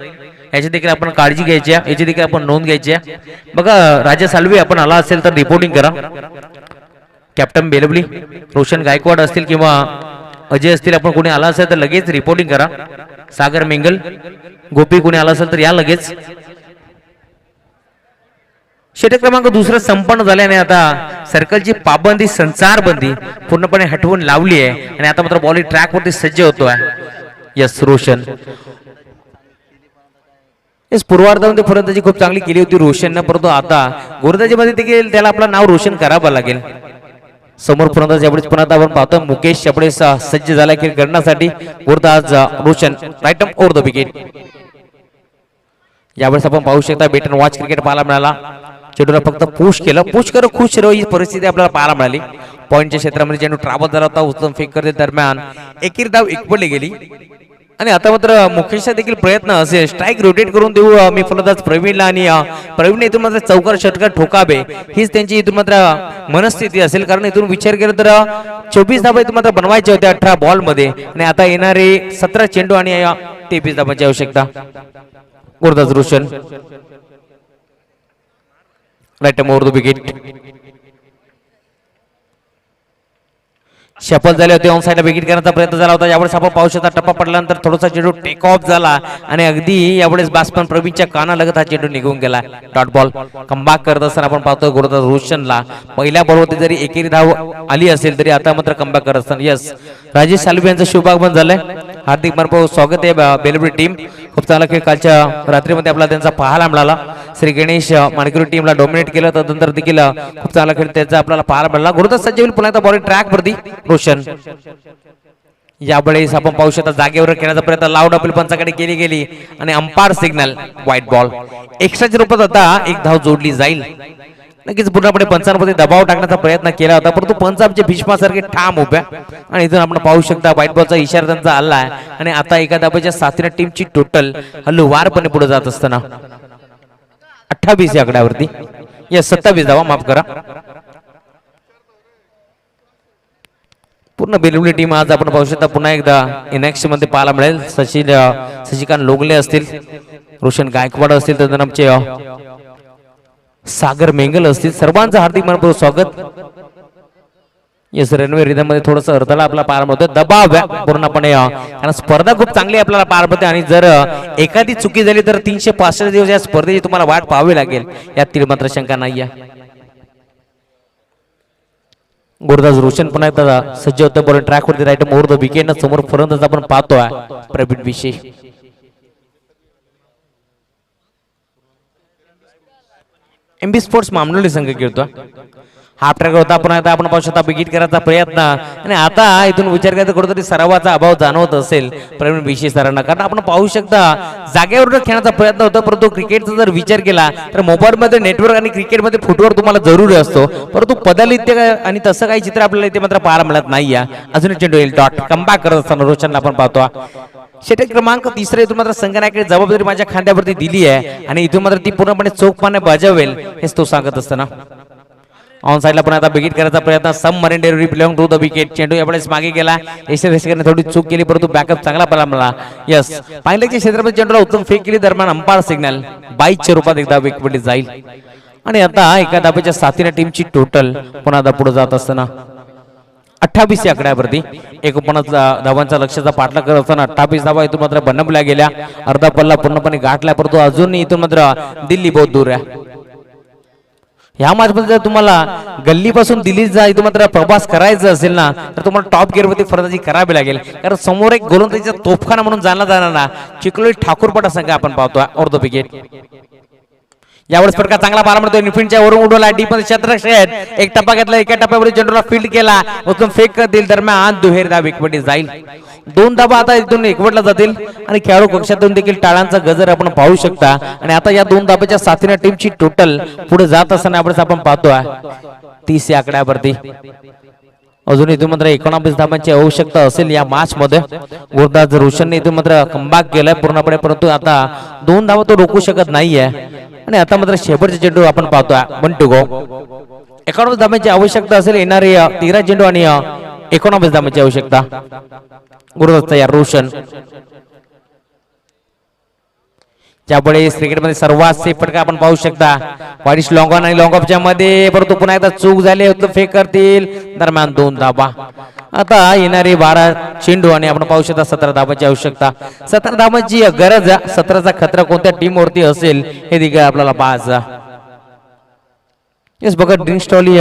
याची देखील आपण काळजी घ्यायची आहे, याची देखील आपण नोंद घ्यायची आहे. बघा राजा सालवी आपण आला असेल तर रिपोर्टिंग करा. कॅप्टन बेलवली रोशन गायकवाड असतील किंवा अजय असतील, आपण कोणी आला असेल तर लगेच रिपोर्टिंग करा. सागर मेंगल गोपी कोणी आला असेल तर या लगेच. षटक क्रमांक 2 संपन्न झाल्याने आता सर्कलची पाबंदी संचारबंदी पूर्णपणे हटवून लावली आहे आणि आता मात्र बॉलिंग ट्रॅक वरती सज्ज होतोय. यस रोशन. येस पूर्वार्धामध्ये फलंदाजी खूप चांगली केली होती रोशननं, परंतु आता गोलंदाजीमध्ये देखील त्याला आपलं नाव रोशन करावं लागेल. समोर फलंदाज यावेळेस पुन्हा आपण पाहतो मुकेश यावेळेस सज्ज झाला खेळ करण्यासाठी. गोलंदाज Roshan right over the wicket. यावेळेस आपण पाहू शकता बेट अँड वॉच क्रिकेट पाहायला मिळाला. चेंडूला फक्त पुश केलं, पुश कर खुश रहो ही परिस्थिती आपल्याला पाहायला मिळाली. पॉईंटच्या क्षेत्रामध्ये चेंडू ट्रॅव्हल झाला होता. उत्तम फेक करते दरम्यान एकेरी धाव एकपडली गेली आणि आता मात्र मुकेशचा देखील प्रयत्न असेल स्ट्राईक रोटेट करून देऊ मी फलंदाज प्रवीणला आणि प्रवीण इथून मात्र चौकार षटकार ठोकावे हीच त्यांची इथून मात्र मनस्थिती असेल, कारण इथून विचार केला तर 24 धावा इथून मात्र बनवायचे होते 18 बॉल मध्ये आणि आता येणारे 17 चेंडू आणि 23 धावांची आवश्यकता. गोलंदाज Roshan right over the wicket. Shuffle झाले होते ऑन साईडला विकेट करण्याचा प्रयत्न झाला होता. यावेळेस आपण पाहू शकता टप्पा पडल्यानंतर थोडासा चेंडू टेक ऑफ झाला आणि अगदी यावेळेस बॅट्समन प्रवीणच्या कानालगत हा चेंडू निघून गेला. Dot ball. कमबॅक करत असताना आपण पाहतो गोलंदाज रोशनला पहिल्या बॉलवरती जरी एकेरी धाव आली असेल तरी आता मात्र कमबॅक करत असताना यस राजेश सालवी यांचं शुभागमन झालंय. हार्दिक मनपूर्वक स्वागत आहे बेलबुडी टीम. खूप चांगला खेळ कालच्या रात्रीमध्ये आपल्याला त्यांचा पाहायला मिळाला. श्री गणेश माणिकरी टीमला डॉमिनेट केलं, त्यानंतर देखील खूप चांगला खेळ त्याचा आपल्याला पाहायला मिळाला. गोलंदाज सज्ज होईल पुन्हा एकदा बॉलिंग ट्रॅक वरती रोशन. यावेळेस आपण पाहू शकता जागेवर खेळण्याचा प्रयत्न लाऊड अपील पंचाकडे केली गेली आणि अंपायर सिग्नल व्हाईट बॉल. एक्स्ट्राच्या रूपात आता एक धाव जोडली जाईल. नक्कीच पूर्णपणे पंचांमध्ये दबाव टाकण्याचा प्रयत्न केला होता, परंतु पंच आमचे भीष्मासारखे ठाम उभ्या आणि इथून आपण पाहू शकता व्हाईट बॉलचा इशारा त्यांचा आला आहे आणि आता एका धाब्याच्या साथीने टीमची टोटल हलवारपणे पुढे जात असताना 28 या आकड्यावरती या 27 धावा माफ करा. पूर्ण बेलवली टीम आज आपण पाहू शकता पुन्हा एकदा इनॅक्शन मध्ये पाहायला मिळेल. शशिकांत लोगले असतील, रोशन गायकवाड असतील, तर आमचे सागर मेंगल असतील. सर्वांचं हार्दिक मनपूर्वक स्वागत. येस रणवीर रिदम मध्ये थोडस अर्थाला आपला पार मिळतो. दबाव पूर्णपणे कारण स्पर्धा खूप चांगली आपल्याला पार पडते आणि जर एखादी चुकी झाली तर 365 दिवस या स्पर्धेची तुम्हाला वाट पाहावी लागेल, यात मात्र शंका नाही आहे. गोलंदाज रोशन पुन्हा एकदा सज्ज होतं बॉलिंग ट्रॅक वरती राईट ओव्हर द विकेट. समोर फलंदाज आपण पाहतोय प्रवीण विशेष. एमबी स्पोर्ट्स मामलोली संघ खेळतो. हाफ ट्रॅक होता पण आता आपण पाहू शकता बिगिट करायचा प्रयत्न आणि आता इथून विचार करायचा कुठेतरी सरावाचा अभाव जाणवत असेल प्रवीण बिशी सरांना, कारण आपण पाहू शकता जागेवर खेळण्याचा प्रयत्न होता, परंतु क्रिकेटचा जर विचार केला तर मोबाईलमध्ये नेटवर्क आणि क्रिकेटमध्ये फुटवर्क तुम्हाला जरुरी असतो, परंतु पदालित्य आणि तसं काही चित्र आपल्याला इथे मात्र पाहायला मिळत नाही. अजून चेंडू येईल डॉट कमबॅक करत असताना रोशनला आपण पाहतो. षटक क्रमांक 3 इथून मात्र संघनायकडे जबाबदारी माझ्या खांद्यावरती दिली आहे आणि इथून मात्र ती पूर्णपणे चोखपणे बजावेल हेच तो सांगत असताना ऑन साइडला पण आता विकेट करायचा प्रयत्न. Some marine dairy belong to the wicket. चेंडू यावेळेस मागे गेला, यशस्वीने थोडी चूक केली परंतु बॅकअप चांगला पडला मला. यस पाहिलेच्या क्षेत्रामध्ये चेंडूला उत्तम फेक केली, दरम्यान अंपायर सिग्नल 22च्या रूपात एकदा विकेट जाईल आणि आता एका धाब्याच्या साथीने टीमची टोटल पुन्हा पुढे जात असताना 28 या आकड्यावरती 49 धावांचा लक्ष्याचा पाठलाग करत असताना 28 धावा इथून मात्र बनवल्या गेल्या. अर्धा पल्ला पूर्णपणे गाठला परंतु अजून इथून मात्र दिल्ली बहुत दूर आहे. ह्या मॅच मध्ये जर तुम्हाला गल्लीपासून दिल्लीचा इथं मात्र प्रवास करायचा असेल ना तर तुम्हाला टॉप गिअर वरती फरदाजी करावी लागेल, कारण समोर एक गोलंदाजीचा तोफखाना म्हणून जाणला जाणारा चिखलोली ठाकूरपटा संघ आपण पाहतोय. ऑर्ध विकेट यावेळेस फटका चांगला पाहायला मिळतो. निफिनच्या वरून उडवला डीप मध्ये क्षेत्ररक्षक एक टप्पा घेतला, एका टप्प्यावर चेंडूला फील्ड केला, उत्तम फेक दिल, दरम्यान दुहेरीदा विकेट जाईल. 2 धाबा आता इथून एकवटला जातील आणि खेळाडू कक्षातून देखील टाळांचा गजर आपण पाहू शकता आणि आता या 2 धाब्याच्या साथीने टीमची टोटल पुढे जात असताना आपण पाहतोय 30 या आकड्यावरती. अजून इथून मात्र 19 धाबांची आवश्यकता असेल या मॅच मध्ये. गुरदास रोशनने इथून मात्र कमबॅक केलाय पूर्णपणे, परंतु आता 2 धावा तो रोखू शकत नाहीये आणि आता मात्र शेवटचे चेंडू आपण पाहतोय 1 टू गो. 19 धाबांची आवश्यकता असेल, येणारे 13 चेंडू आणि 19 धाबांची आवश्यकता. गुरदास तयार, रोशन ज्यामुळे क्रिकेटमध्ये सर्वात सेफ फटका आपण पाहू शकता. वाईश लॉंग ऑन आणि लॉंग ऑफच्या मध्ये, परंतु पुन्हा एकदा चूक झाली, फेक करतील, दरम्यान 2 धाबा. आता येणारे 12 चेंडू आणि आपण पाहू शकता 17 धाबांची आवश्यकता. 17 धाबांची गरज, 17चा खतरा कोणत्या टीम वरती असेल हे देखील आपल्याला पाहायचं. येस बघा, ड्रिंक स्टॉल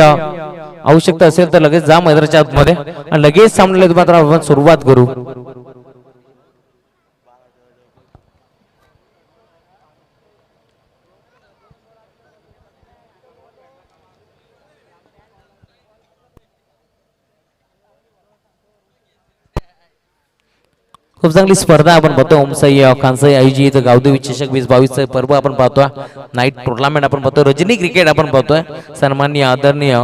आवश्यकता असेल तर लगेच जा मैदानाच्या आतमध्ये आणि लगेच सामन्याला मात्र आपण सुरुवात करू. खूप चांगली स्पर्धा आपण पाहतो. ओमसाई खानसाई आयोजित गावदेवी चषक 2022 पर्व आपण पाहतोय. नाईट टुर्नामेंट आपण पाहतोय. रजनी क्रिकेट आपण पाहतोय. सन्माननीय आदरणीय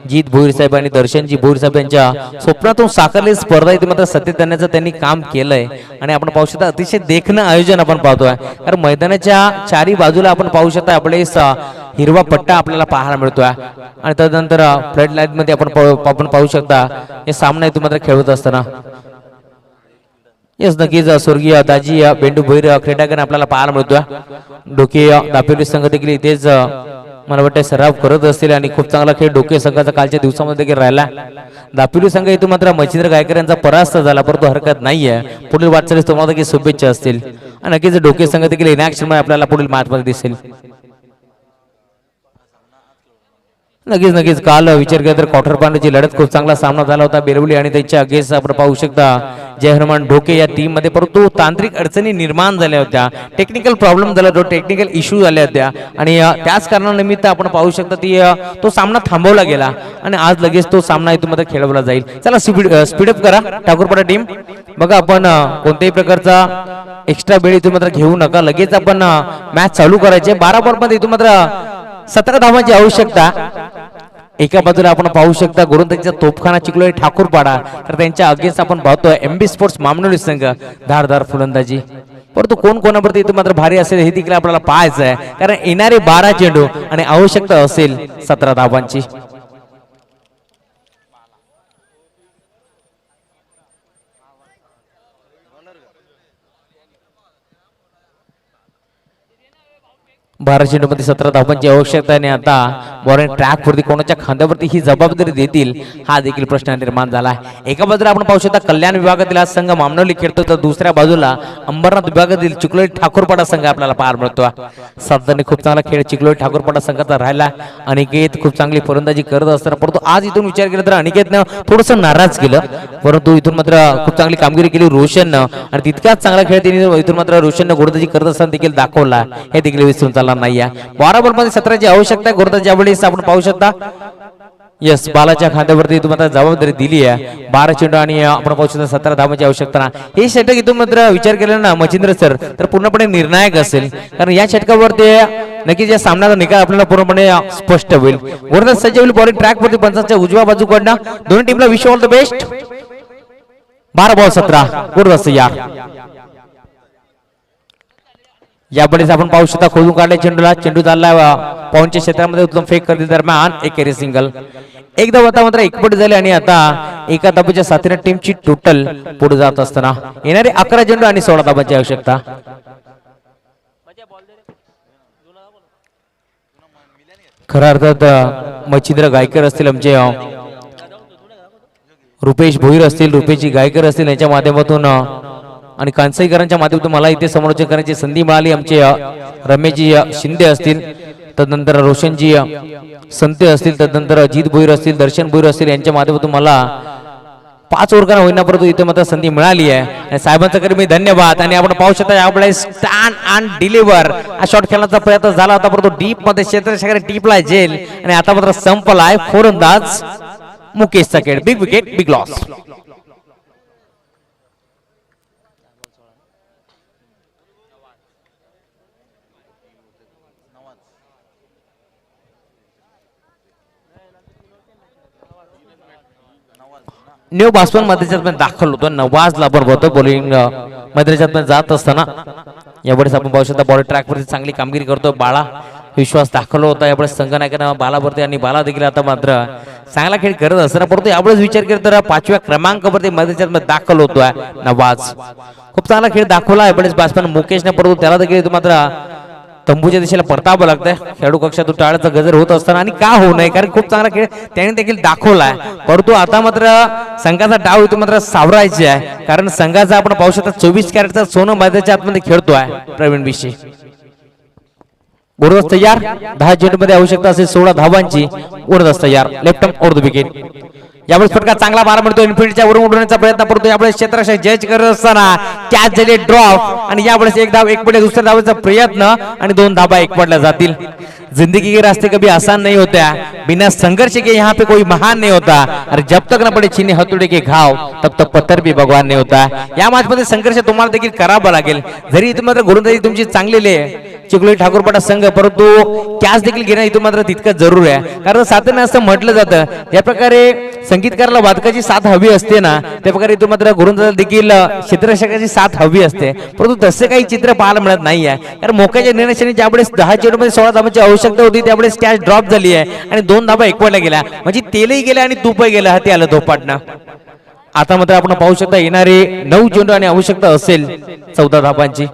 जीत भोईर साहेब आणि दर्शनजी भोईर साहेब यांच्या स्वप्नातून साकारलेली स्पर्धा इथे मात्र सत्य आणण्याचं त्यांनी काम केलंय आणि आपण पाहू शकता अतिशय देखणं आयोजन आपण पाहतोय. कारण मैदानाच्या चारी बाजूला आपण पाहू शकता आपले हिरवा पट्टा आपल्याला पाहायला मिळतोय आणि त्यानंतर फ्लड लाईट मध्ये आपण पाहू शकता हे सामना इथे मात्र खेळत असताना. येस नक्कीच स्वर्गीय दाजी बेंडू भोईर क्रीडागण आपल्याला पाहायला मिळतोय. डोके दापोली संघ देखील इथेच मला वाटतं सराव करत असतील आणि खूप चांगला खेळ डोके संघाचा कालच्या दिवसामध्ये देखील राहिला. दापोली संघ इथून मात्र मच्छिंद्र गायकर यांचा परास्त झाला, परंतु हरकत नाहीये. पुढील वाटचालीस तुम्हाला देखील शुभेच्छा असतील आणि नक्कीच डोके संघ देखील इनॅक्शन मध्ये आपल्याला पुढील मॅच मध्ये दिसेल. नक्कीच काल विचार केला तर क्वार्टर फायनलची लढत खूप चांगला सामना झाला होता. बेरवली आणि त्याच्या अगेन्स्ट आपण पाहू शकता जय हनुमान ढोके या टीम मध्ये, परंतु तांत्रिक अडचणी निर्माण झाल्या होत्या, टेक्निकल प्रॉब्लेम झाला होता, टेक्निकल इश्यू झाल्या होत्या आणि त्याच कारणानिमित्त आपण पाहू शकता तो सामना थांबवला गेला आणि आज लगेच तो सामना इथून मध्ये खेळवला जाईल. चला स्पीडअप करा ठाकूरपाडा टीम. बघा आपण कोणत्याही प्रकारचा एक्स्ट्रा वेळ इथून मात्र घेऊ नका, लगेच आपण मॅच चालू करायचे. 12 बॉल मध्ये इथून मात्र 17 धावांची आवश्यकता. एका बाजूला आपण पाहू शकता गोलंदाजीचा तोफखाना चिखलोली ठाकूरपाडा, तर त्यांच्या अगेन्स्ट आपण पाहतोय एमबी स्पोर्ट्स मामनोली संघ धारदार फलंदाजी. परंतु कोण कोणावरती इथे मात्र भारी असेल हे देखील आपल्याला पाहायचं आहे, कारण येणारे 12 चेंडू आणि आवश्यकता असेल 17 धावांची. बारा चेंडूमध्ये 17 धावांची आवश्यकता आणि आता बॉलिंग ट्रॅक वरती कोणाच्या खांद्यावरती ही जबाबदारी देतील हा देखील प्रश्न निर्माण झाला आहे. एका बाजूला आपण पाहू शकता कल्याण विभागातील हा संघ मामनोली खेळतो, तर दुसऱ्या बाजूला अंबरनाथ विभागातील चिखलोली ठाकूरपाडा संघ आपल्याला पाहायला मिळतो. साधारण खूप चांगला खेळ चिखलोली ठाकूरपाडा संघाचा राहिला. अनिकेत खूप चांगली फलंदाजी करत असताना, परंतु आज इथून विचार केला तर अनिकेतनं थोडस नाराज केलं, परंतु इथून मात्र खूप चांगली कामगिरी केली रोशननं आणि तितकाच चांगला खेळ तिने इथून मात्र रोशननं गोलंदाजी करत असताना देखील दाखवला, हे देखील विसरून चालणार नाही. 12 बॉल मध्ये 17ची आवश्यकता. गोलंदाज ज्यावेळेस आपण पाहू शकता यस, बालाच्या खांद्यावरती तुम्हाला जबाबदारी दिली आहे. 12 चेंडू आणि आपण पाहू शकता 17 धावांची आवश्यकता ना. हे षटक इथून मात्र विचार केला ना मच्छिंद्र सर तर पूर्णपणे निर्णायक असेल, कारण या षटकावरती नक्कीच या सामन्याचा निकाल आपल्याला पूर्णपणे स्पष्ट होईल. वरनं सज्ज होईल बॉलिंग ट्रॅक वरती पंचांच्या उजव्या बाजूकडनं. दोन्ही टीमला wish all the best. 12 ball 17 good यार. यापुढे आपण पाहू शकता खोलून काढल्या चेंडूला. चेंडू चालला पॉईंटच्या क्षेत्रामध्ये उत्तम फेक करते दरम्यान एक कॅरी सिंगल. एकदा होता मात्र एकपट झाले आणि आता एका धाबाच्या साथीने टीमची टोटल पुढे जात असताना येणारे 11 चेंडू आणि 16 धाबांची आवश्यकता. खऱ्या अर्थात मच्छिंद्र गायकर असतील, आमचे रुपेश भोईर असतील, रुपेशजी गायकर असतील, यांच्या माध्यमातून आणि कांसाईकरांच्या माध्यमातून मला इथे समालोचन करण्याची संधी मिळाली. आमचे रमेशजी शिंदे असतील, तदनंतर रोशनजी संते असतील, तदनंतर अजित भोईर असतील, दर्शन भोईर असतील, यांच्या माध्यमातून मला 5 ओव्हर होईना परंतु इथे मात्र संधी मिळाली आहे आणि साहेबांचा करी मी धन्यवाद. आणि आपण पाहू शकता यापुढे स्टँड अँड डिलिव्हर हा शॉट खेळण्याचा प्रयत्न झाला होता परंतु डीप मध्ये क्षेत्ररक्षकाने टीपला जेल आणि आता मात्र संपलाय. फलंदाज मुकेश सकेड. Big wicket big loss. New batsman मध्ये दाखल होतो. नवाजला आपण बघतो बॉलिंग मध्ये जात असताना यावेळेस आपण पाहू शकता बॉल ट्रॅक वरती चांगली कामगिरी करतो बाळा. विश्वास दाखल होता यावेळेस संघनायकांना बालावरती आणि बाला देखील आता मात्र चांगला खेळ करत असताना परंतु यावेळेस विचार केला तर 5व्या क्रमांकावरती मध्ये दाखल होतोय नवाज. खूप चांगला खेळ दाखवला यावेळेस बास्पन मुकेशने परंतु त्याला देखील मात्र तंबूच्या दिशेला परतावं लागतंय. खेळाडू कक्षातून टाळ्याचा गजर होत असताना आणि का होऊ नये कारण खूप चांगला खेळ त्याने देखील दाखवलाय परंतु आता मात्र संघाचा डाव इथं मात्र सावरायचे आहे कारण संघाचा आपण पाहू शकता 24 कॅरेटचा सोनं मैदानाच्या आतमध्ये खेळतोय प्रवीण विषय. उडदस तयार. 10 चेंडूमध्ये आवश्यकता असेल 16 धावांची. उडदस तयार. Left arm over the wicket. यावेळेस फटका चांगला मारा मिळतो. इनफिल्डच्या वरून उडवण्याचा प्रयत्न करतो. यावेळेस क्षेत्ररक्षक जज करत असताना कॅच झाली ड्रॉप आणि यावेळेस एक धाव एक पडले दुसऱ्या धावेचा प्रयत्न आणि 2 धाबा एक पडल्या जातील. जिंदगी के रास्ते कभी आसान नहीं होते हैं, बिना संघर्ष के यहाँ पे कोई महान नहीं होता और जब तक न पडे चीनी हथोडे के घाव तब तक पत्थर भी भगवान नहीं होता. या मॅच मध्ये संघर्ष तुम्हाला देखील करावा लागेल. जरी इथं मात्र गोलंदाजी तुमची चांगलेली आहे चिखलोली ठाकूरपाडा संघ परंतु कॅच देखील घेणं इथं मात्र तितकं जरूर आहे कारण सातत्याने असं म्हटलं जातं या प्रकारे संगीतकाराला वादकाची साथ हवी असते ना त्या प्रकारे इथं मात्र गोलंदाजाला देखील क्षेत्ररक्षकाची साथ हवी असते परंतु तसे काही चित्र पाहायला मिळत नाही आहे कारण मोक्याच्या निर्णयाने ज्यावेळेस 10 चेंडूमध्ये 16 धावांची आवश्यकता होती त्यावेळेस कॅच ड्रॉप झाली आहे आणि 2 धावा एकवटल्या गेल्या म्हणजे तेलही गेल्या आणि तूपही गेलं हाती आलं धोपाटणं. आता मात्र आपण पाहू शकता येणारे 9 चेंडू आणि आवश्यकता असेल 14 धावांची.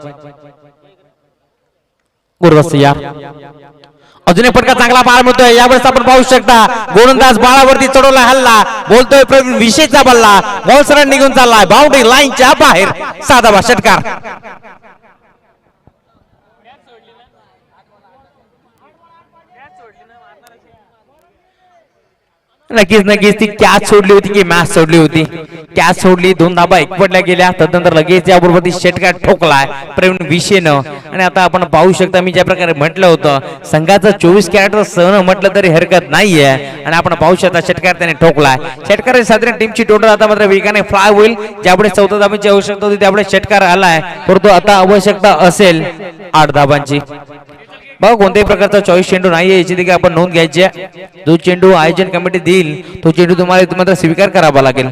अजून एक फटका चांगला पार मिळतोय. यावेळेस आपण पाहू शकता गोलंदाज बाळावरती चढवला हल्ला बोलतोय प्रवीण विषयचा बल्ला बॉल सरळ निघून चाललाय बाउंड्री लाईनच्या बाहेर. साधा षटकार. नक्कीच ती कॅच सोडली होती की मॅच सोडली होती. कॅच सोडली 2 धाबा एकवटल्या गेल्या तदनंतर लगेच याबरोबर षटकार ठोकलाय प्रवीण विषयनं आणि आता आपण पाहू शकता मी ज्या प्रकारे म्हटलं होतं संघाचं 24 कॅरेट सहन म्हटलं तरी हरकत नाहीये आणि आपण पाहू शकता षटकार त्याने ठोकलाय. षटकार साधारण टीमची टोटल आता मात्र वेगाने फ्लाय होईल. ज्यापुढे 14 धाबांची आवश्यकता होती त्यापुढे षटकार आलाय परंतु आता आवश्यकता असेल 8 धाबांची. बघा कोणत्याही प्रकारचा चॉईस चेंडू नाहीये याची देखील आपण नोंद घ्यायची आहे. जो चेंडू आयोजन कमिटी देईल तो चेंडू तुम्हाला मात्र स्वीकार करावा लागेल.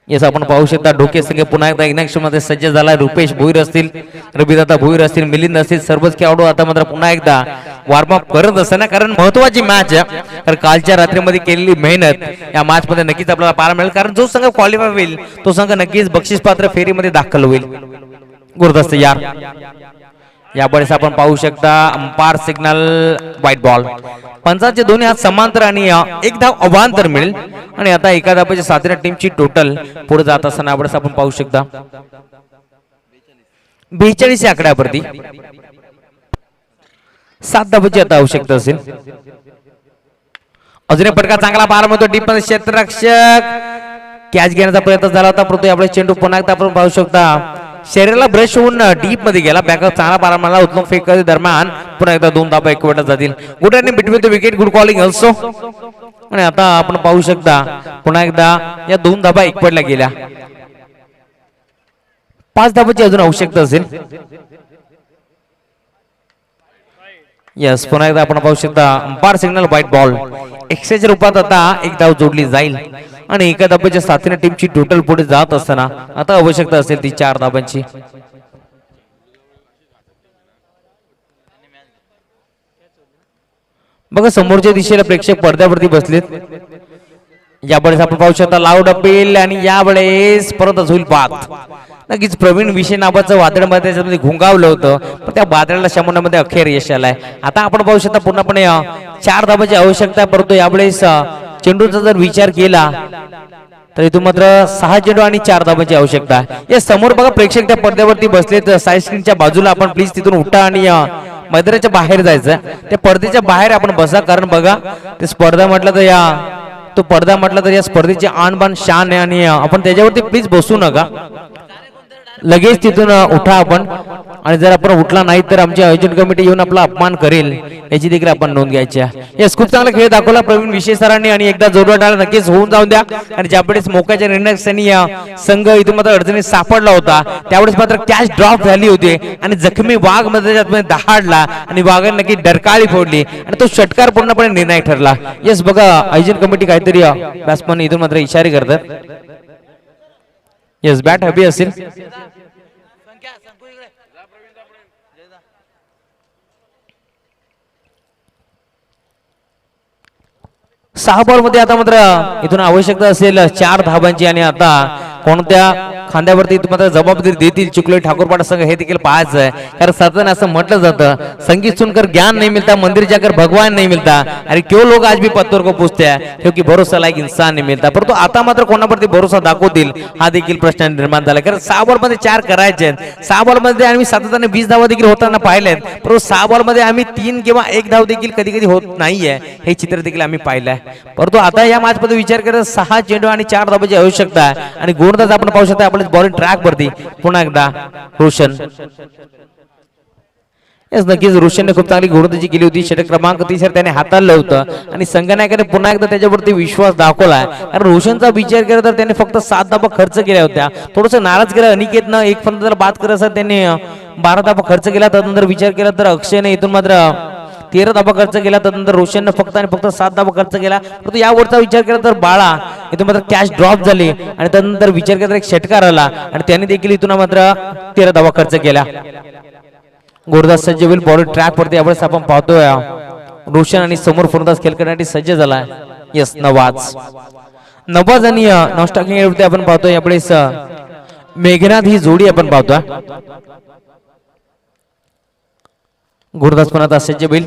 येस आपण पाहू शकता ढोके संघ पुन्हा एकदा इनिंग मध्ये सज्ज झाला. रुपेश भोईर असतील रविदाता भोईर असतील मिलिंद असतील सर्वच खेळाडू आता मात्र पुन्हा एकदा वॉर्मअप करत असताना कारण महत्वाची मॅच आहे तर कालच्या रात्रीमध्ये केलेली मेहनत या मॅच मध्ये नक्कीच आपल्याला पाहायला मिळेल कारण जो संघ क्वालिफाय होईल तो संघ नक्कीच बक्षीस पात्र फेरीमध्ये दाखल होईल. गुरुदस्त यार. यावेळेस आपण पाहू शकता अंपायर सिग्नल व्हाईट बॉल. पंचांचे दोन्ही हात समांतर आणि 1 धाव अवांतर मिळेल आणि आता एका धावाच्या साथीने टीमची टोटल पुढे जात असताना यावेळेस आपण पाहू शकता 42 या आकड्यावरती 7 धावांची आता आवश्यकता असेल. अजून एक फटका चांगला पार मिळतो डीप मध्ये क्षेत्ररक्षक कॅच घेण्याचा प्रयत्न झाला होता परंतु यावेळेस चेंडू पुन्हा एकदा आपण पाहू शकता शरीराला ब्रश होऊन डीप मध्ये गेला. बॅक चांगला पारामाला उचलून फेक दरम्यान पुन्हा एकदा 2 धाबा एकवटत जातील. Good running between the wicket, good calling also. आणि आता आपण पाहू शकता पुन्हा एकदा या 2 धाबा एकवटल्या गेल्या. 5 धाबाची अजून आवश्यकता असेल. यस, पुन्हा एकदा आपण पाहू शकता अंपायर सिग्नल व्हाईट बॉल. एक्स्ट्राच्या रूपात आता एक धाव जोडली जाईल आणि एका धाब्याच्या साथीने टीमची टोटल पुढे जात असताना आता आवश्यकता असेल ती 4 धाबांची. बघा समोरच्या दिशेला प्रेक्षक पडद्यावरती बसलेत. यावेळेस आपण पाहू शकता लाऊड अपील आणि यावेळेस परत होईल बाद. नक्कीच प्रवीण विषय नावाचं वादळ मध्ये त्याच्यामध्ये घुंगावलं होतं, पण त्या वादळाला शमवण्यामध्ये अखेर यश आलंय. आता आपण पाहू शकता पूर्णपणे 4 धाबाची आवश्यकता आहे, परंतु यावेळेस चेंडूचा जर विचार केला तर इथून मात्र 6 चेंडू आणि 4 धाबांची आवश्यकता आहे. या समोर बघा प्रेक्षक त्या पडद्यावरती बसलेत साईड स्क्रीनच्या बाजूला. आपण प्लीज तिथून उठा आणि मैदानाच्या बाहेर जायचं. त्या पडद्याच्या बाहेर आपण बसा, कारण बघा ते स्पर्धा म्हटलं तर तो पडदा म्हटलं तर या स्पर्धेची आणबाण शान आहे आणि आपण त्याच्यावरती प्लीज बसू नका. लगेच तिथून उठा आपण, आणि जर आपण उठला नाही तर आमची आयोजन कमिटी येऊन आपला अपमान करेल याची देखील आपण नोंद घ्यायची आहे. यस, खूप चांगला खेळ दाखवला प्रवीण विशे सरांनी आणि एकदा जोरदार नक्कीच होऊन जाऊन द्या. आणि ज्यावेळेस मोक्याच्या निर्णय संघ इथून मात्र अडचणीत सापडला होता त्यावेळेस मात्र कॅच ड्रॉप झाली होती आणि जखमी वाघ मध्ये दहाडला आणि वाघाने नक्की डरकाळी फोडली आणि तो षटकार पूर्णपणे निर्णायक ठरला. यस, बघा आयोजन कमिटी काहीतरी बॅट्समन इथून मात्र इशारे करतात. यस, बॅट हवी असेल. 6 बॉल मध्ये आता मात्र इथून आवश्यकता असेल 4 धाबांची आणि आता कोणत्या खांद्यावरती मात्र जबाबदारी देतील चिखलोई ठाकूरपाडा संघ हे देखील पाहायचं आहे. कारण सतत असं म्हटलं जातं संगीत सुनकर ज्ञान नहीं मिलता, मंदिर जाकर भगवान नहीं मिलता. अरे क्यों लोग आज भी पत्थर को पूछते हैं, क्योंकि भरोसा लायक इंसान नहीं मिलता. परंतु आता मात्र कोणावरती भरोसा दाखवतील हा देखील प्रश्न निर्माण झाला. कारण 6 बॉल मध्ये 4 करायचे. 6 बॉल मध्ये आम्ही सातत्याने 20 धावा देखील होताना पाहिलेत, परंतु 6 बॉल मध्ये आम्ही 3 किंवा 1 धाव देखील कधी कधी होत नाहीये हे चित्र देखील आम्ही पाहिलंय. परंतु आता या मॅच मध्ये विचार करत 6 चेंडू आणि 4 धाबांची आवश्यकता आहे. आणि गोलंदाज आपण पाहू शकता आपल्या बॉलिंग ट्रॅक वरती पुन्हा एकदा रोशन. यस, नक्कीच रोशनने खूप चांगली गोलंदाजी केली होती. षटक क्रमांक 30 त्याने हाताळलं होतं आणि संघनायकाने पुन्हा एकदा त्याच्यावरती विश्वास दाखवलाय. कारण रोशनचा विचार केला तर त्याने फक्त 7 धाबा खर्च केल्या होत्या. थोडस नाराज केलं अनिकेतनं, एक फंद जर बाद करत असत त्याने 12 धाबा खर्च केला. त्यानंतर विचार केला तर अक्षयने इथून मात्र 13 धाबा खर्च केला. त्यानंतर रोशनने फक्त आणि फक्त 7 धाबा खर्च केला. परंतु यावरचा विचार केला तर बाळा इथून मात्र कॅच ड्रॉप झाली आणि त्यानंतर विचार केला तर एक षटकार आला आणि त्याने देखील इथून मात्र 13 धाबा खर्च केला. गोरदास सज्ज होईल बॉल ट्रॅक वरती. यावेळेस आपण पाहतोय रोशन आणि समोर फलंदाज खेळ करण्यासाठी सज्ज झालाय. यस, नवाज आणि नॉस्टॉकिंग आपण पाहतोय. यावेळेस मेघनाथ ही जोडी आपण पाहतोय. गुरुदास पुन्हा आता सज्ज होईल.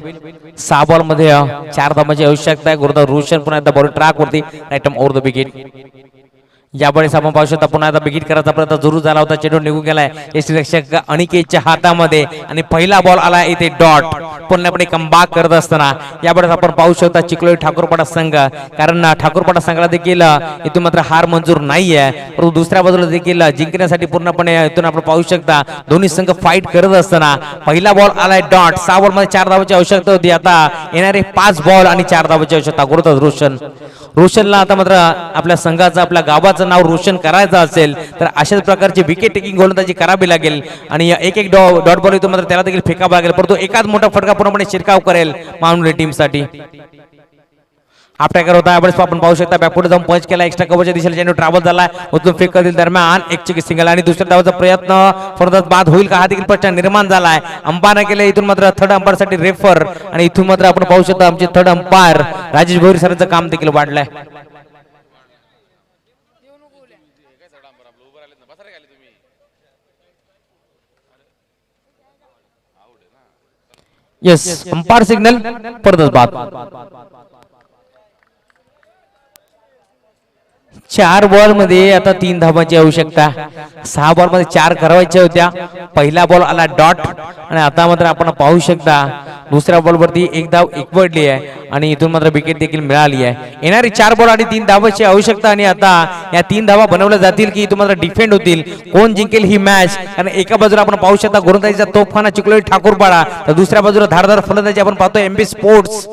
6 बॉल मध्ये 4 धाबांची आवश्यकता आहे. गुरुदास रोशन पुन्हा एकदा बॉल ट्रॅक वरती आयटम ओव्हर द विकेट. यावेळेस आपण पाहू शकता पुन्हा एकदा विकेट करायचा प्रयत्न जरूर झाला होता. चेंडू निघून गेलाय यष्टीरक्षक अनिकेतच्या हातामध्ये आणि पहिला बॉल आला इथे डॉट. पूर्णपणे कमबॅक करत असताना यावेळेस आपण पाहू शकता चिखलोई ठाकूरपाडा संघ, कारण ठाकूरपाडा संघाला देखील इथून मात्र हार मंजूर नाहीये, परंतु दुसऱ्या बाजूला देखील जिंकण्यासाठी पूर्णपणे इथून आपण पाहू शकता दोन्ही संघ फाईट करत असताना पहिला बॉल आलाय डॉट. 6 बॉल मध्ये 4 धावांची आवश्यकता होती. आता येणारे 5 बॉल आणि 4 धावांची आवश्यकता. गुरुदास रोशनला आता मात्र आपल्या संघाचं आपल्या गावाचं नाव रोशन करायचं असेल तर अशाच प्रकारची विकेट टेकिंग गोलंदाजी करावी लागेल आणि एक डॉट बॉल येतो मात्र त्याला देखील फेकावा लागेल, परंतु एकाच मोठा फटका पूर्णपणे शिरकाव करेल मानवली टीमसाठी. आपट्याकर होता यावेळेस आपण पाहू शकता बॅकफुट जाऊन पंच केला. एक्स्ट्रा कव्हरच्या दिशेला चेंडू ट्रॅव्हल झाला. उचलून फेक करतील दरम्यान एक चेक सिंगल आणि दुसऱ्या धावाचा प्रयत्न फलंदाज बाद होईल का हा देखील प्रश्न निर्माण झालाय. अंपायरने केले इथून मात्र थर्ड अंपायर साठी रेफर आणि इथून मात्र आपण पाहू शकता आमचे थर्ड अंपायर राजेश भोईर सरांचं काम देखील वाढलंय. येस, अंपायर सिग्नल परत बाद. 4 बॉल मध्ये आता 3 धावांची आवश्यकता. 6 बॉल मध्ये 4 करायच्या होत्या. पहिला बॉल आला डॉट आणि आता मात्र आपण पाहू शकता दुसऱ्या बॉल वरती 1 धाव एकवटली आहे आणि इथून मात्र विकेट देखील मिळाली आहे. येणारी 4 बॉल आणि 3 धावांची आवश्यकता आणि आता या 3 धावा बनवल्या जातील की इथून मात्र डिफेंड होतील. कोण जिंकेल ही मॅच? कारण एका बाजूला आपण पाहू शकता गोलंदाजीचा तोफखाना चिखलोली ठाकूरपाडा, तर दुसऱ्या बाजूला धारदार फलंदाजी आपण पाहतो एमबी स्पोर्ट्स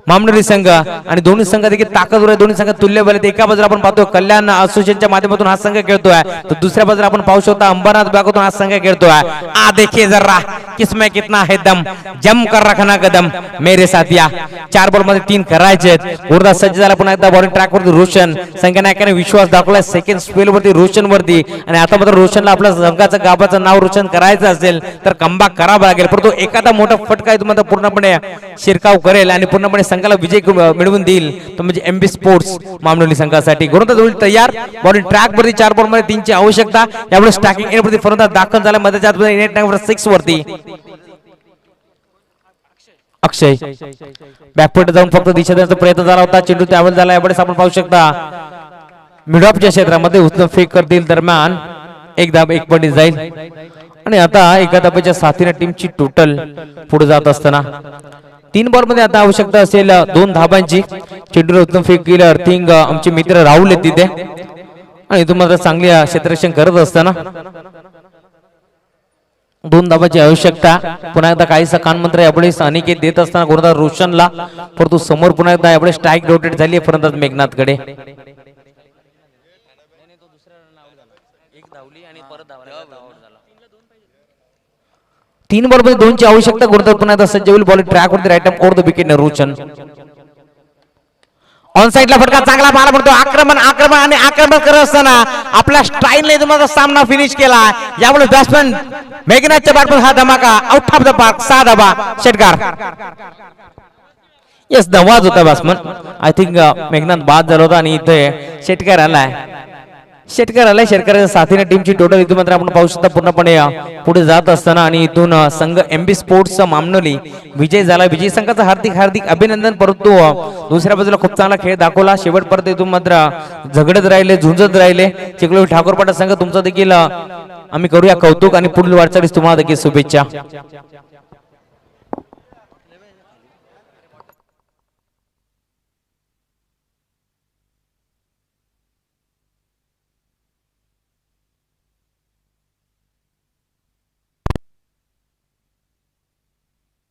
मामनोली संघ आणि दोन्ही संघ देखील ताकदवर आहे. दोन्ही संघ तुल्यबल आहेत. एका बाजूला आपण पाहतो कल्याण असोसिएशनच्या माध्यमातून हा संघ खेळतोय, तर दुसऱ्या बाजूला आपण पाहू शकतो अंबरनाथ विभागातून हा संघ खेळतोय. आ देखिए जरा किसमें कितना है दम, जम कर रखना कदम मेरे साथिया. 4 बॉल मध्ये 3 करायचे आहेत. उरदा सज्ज झाला पुन्हा एकदा बॉलिंग ट्रॅक वरती रोशन. संघनायकाने विश्वास दाखवला सेकंड स्पेल वरती रोशन वरती आणि आता मात्र रोशनला आपल्या संघाचं गावाचं नाव रोशन करायचं असेल तर कमबॅक करावा लागेल. परंतु एखादा मोठा फटका तुम्हाला पूर्णपणे शिरकाव करेल आणि पूर्णपणे संघाला विजय मिळवून देईल तो म्हणजे एमबी स्पोर्ट्स मामनोली संघासाठी. गोलंदाज तयार. बॉलिंग ट्रॅक वरती 4 बॉल मध्ये 3 ची आवश्यकता. यामुळे स्टॅकिंग एंड वरती फलंदाज दाखल झाला मध्यच्या आतमध्ये नेट नंबर 6 वरती अक्षय बॅकफुट जाऊन फक्त दिशा देण्याचा प्रयत्न झाला होता. चेंडू त्यावेळेस झाला. यावेळेस आपण पाहू शकता मिड ऑफच्या क्षेत्रामध्ये उत्तम फेक करतील दरम्यान 1 धाव एकपटी जाईल आणि आता एका धावेच्या साथीने टीमची टोटल पुढे जात असताना 3 बॉल मध्ये आता आवश्यकता असेल 2 धावांची. चेंडूला उत्तम फेक केलं अर्थिंग आमचे मित्र राहुल आहेत तिथे आणि इथून मात्र चांगली क्षेत्ररक्षण करत असताना 2 धावांची आवश्यकता. पुन्हा एकदा काहीसा कानमंत्र यावेळेस अनिकेत देत असताना गोलंदाज रोशनला, परंतु समोर पुन्हा एकदा यावेळेस स्ट्राईक रोटेट झाली आहे फलंदाज मेघनाथकडे. तीन बॉल मध्ये 2 ची आवश्यकता. गोलंदाज पुन्हा एकदा सज्ज होईल. बॉल ट्रॅक वरती right up over the wicket Roshan. On साइडला फटका चांगला मारा पडतो. आक्रमण आणि आक्रमण करत असताना आपल्या स्टाईलने तुम्हाला सामना फिनिश केला. यामुळे बॅट्समॅन मेघनाथच्या बॅटमन हा धमाका आउट ऑफ द पार्क. 6 धावा षटकार. यस धवाज होता बॅट्समन. आय थिंक मेघनाथ बाद झाला होता आणि इथे षटकार आलाय. शेतकऱ्याच्या साथीने टीमची टोटल इथून मात्र आपण पाहू शकता पूर्णपणे पुढे जात असताना आणि इथून संघ एमबी स्पोर्ट्सचा मामनोली विजय झाला. विजय संघाचं हार्दिक अभिनंदन. परंतु दुसऱ्या बाजूला खूप चांगला खेळ दाखवला. शेवटपर्यंत इथून मात्र झगडत राहिले, झुंजत राहिले. चिखलोली ठाकूरपाडा संघ तुमचा देखील आम्ही करूया कौतुक आणि पुढील वाटचालीस तुम्हाला देखील शुभेच्छा.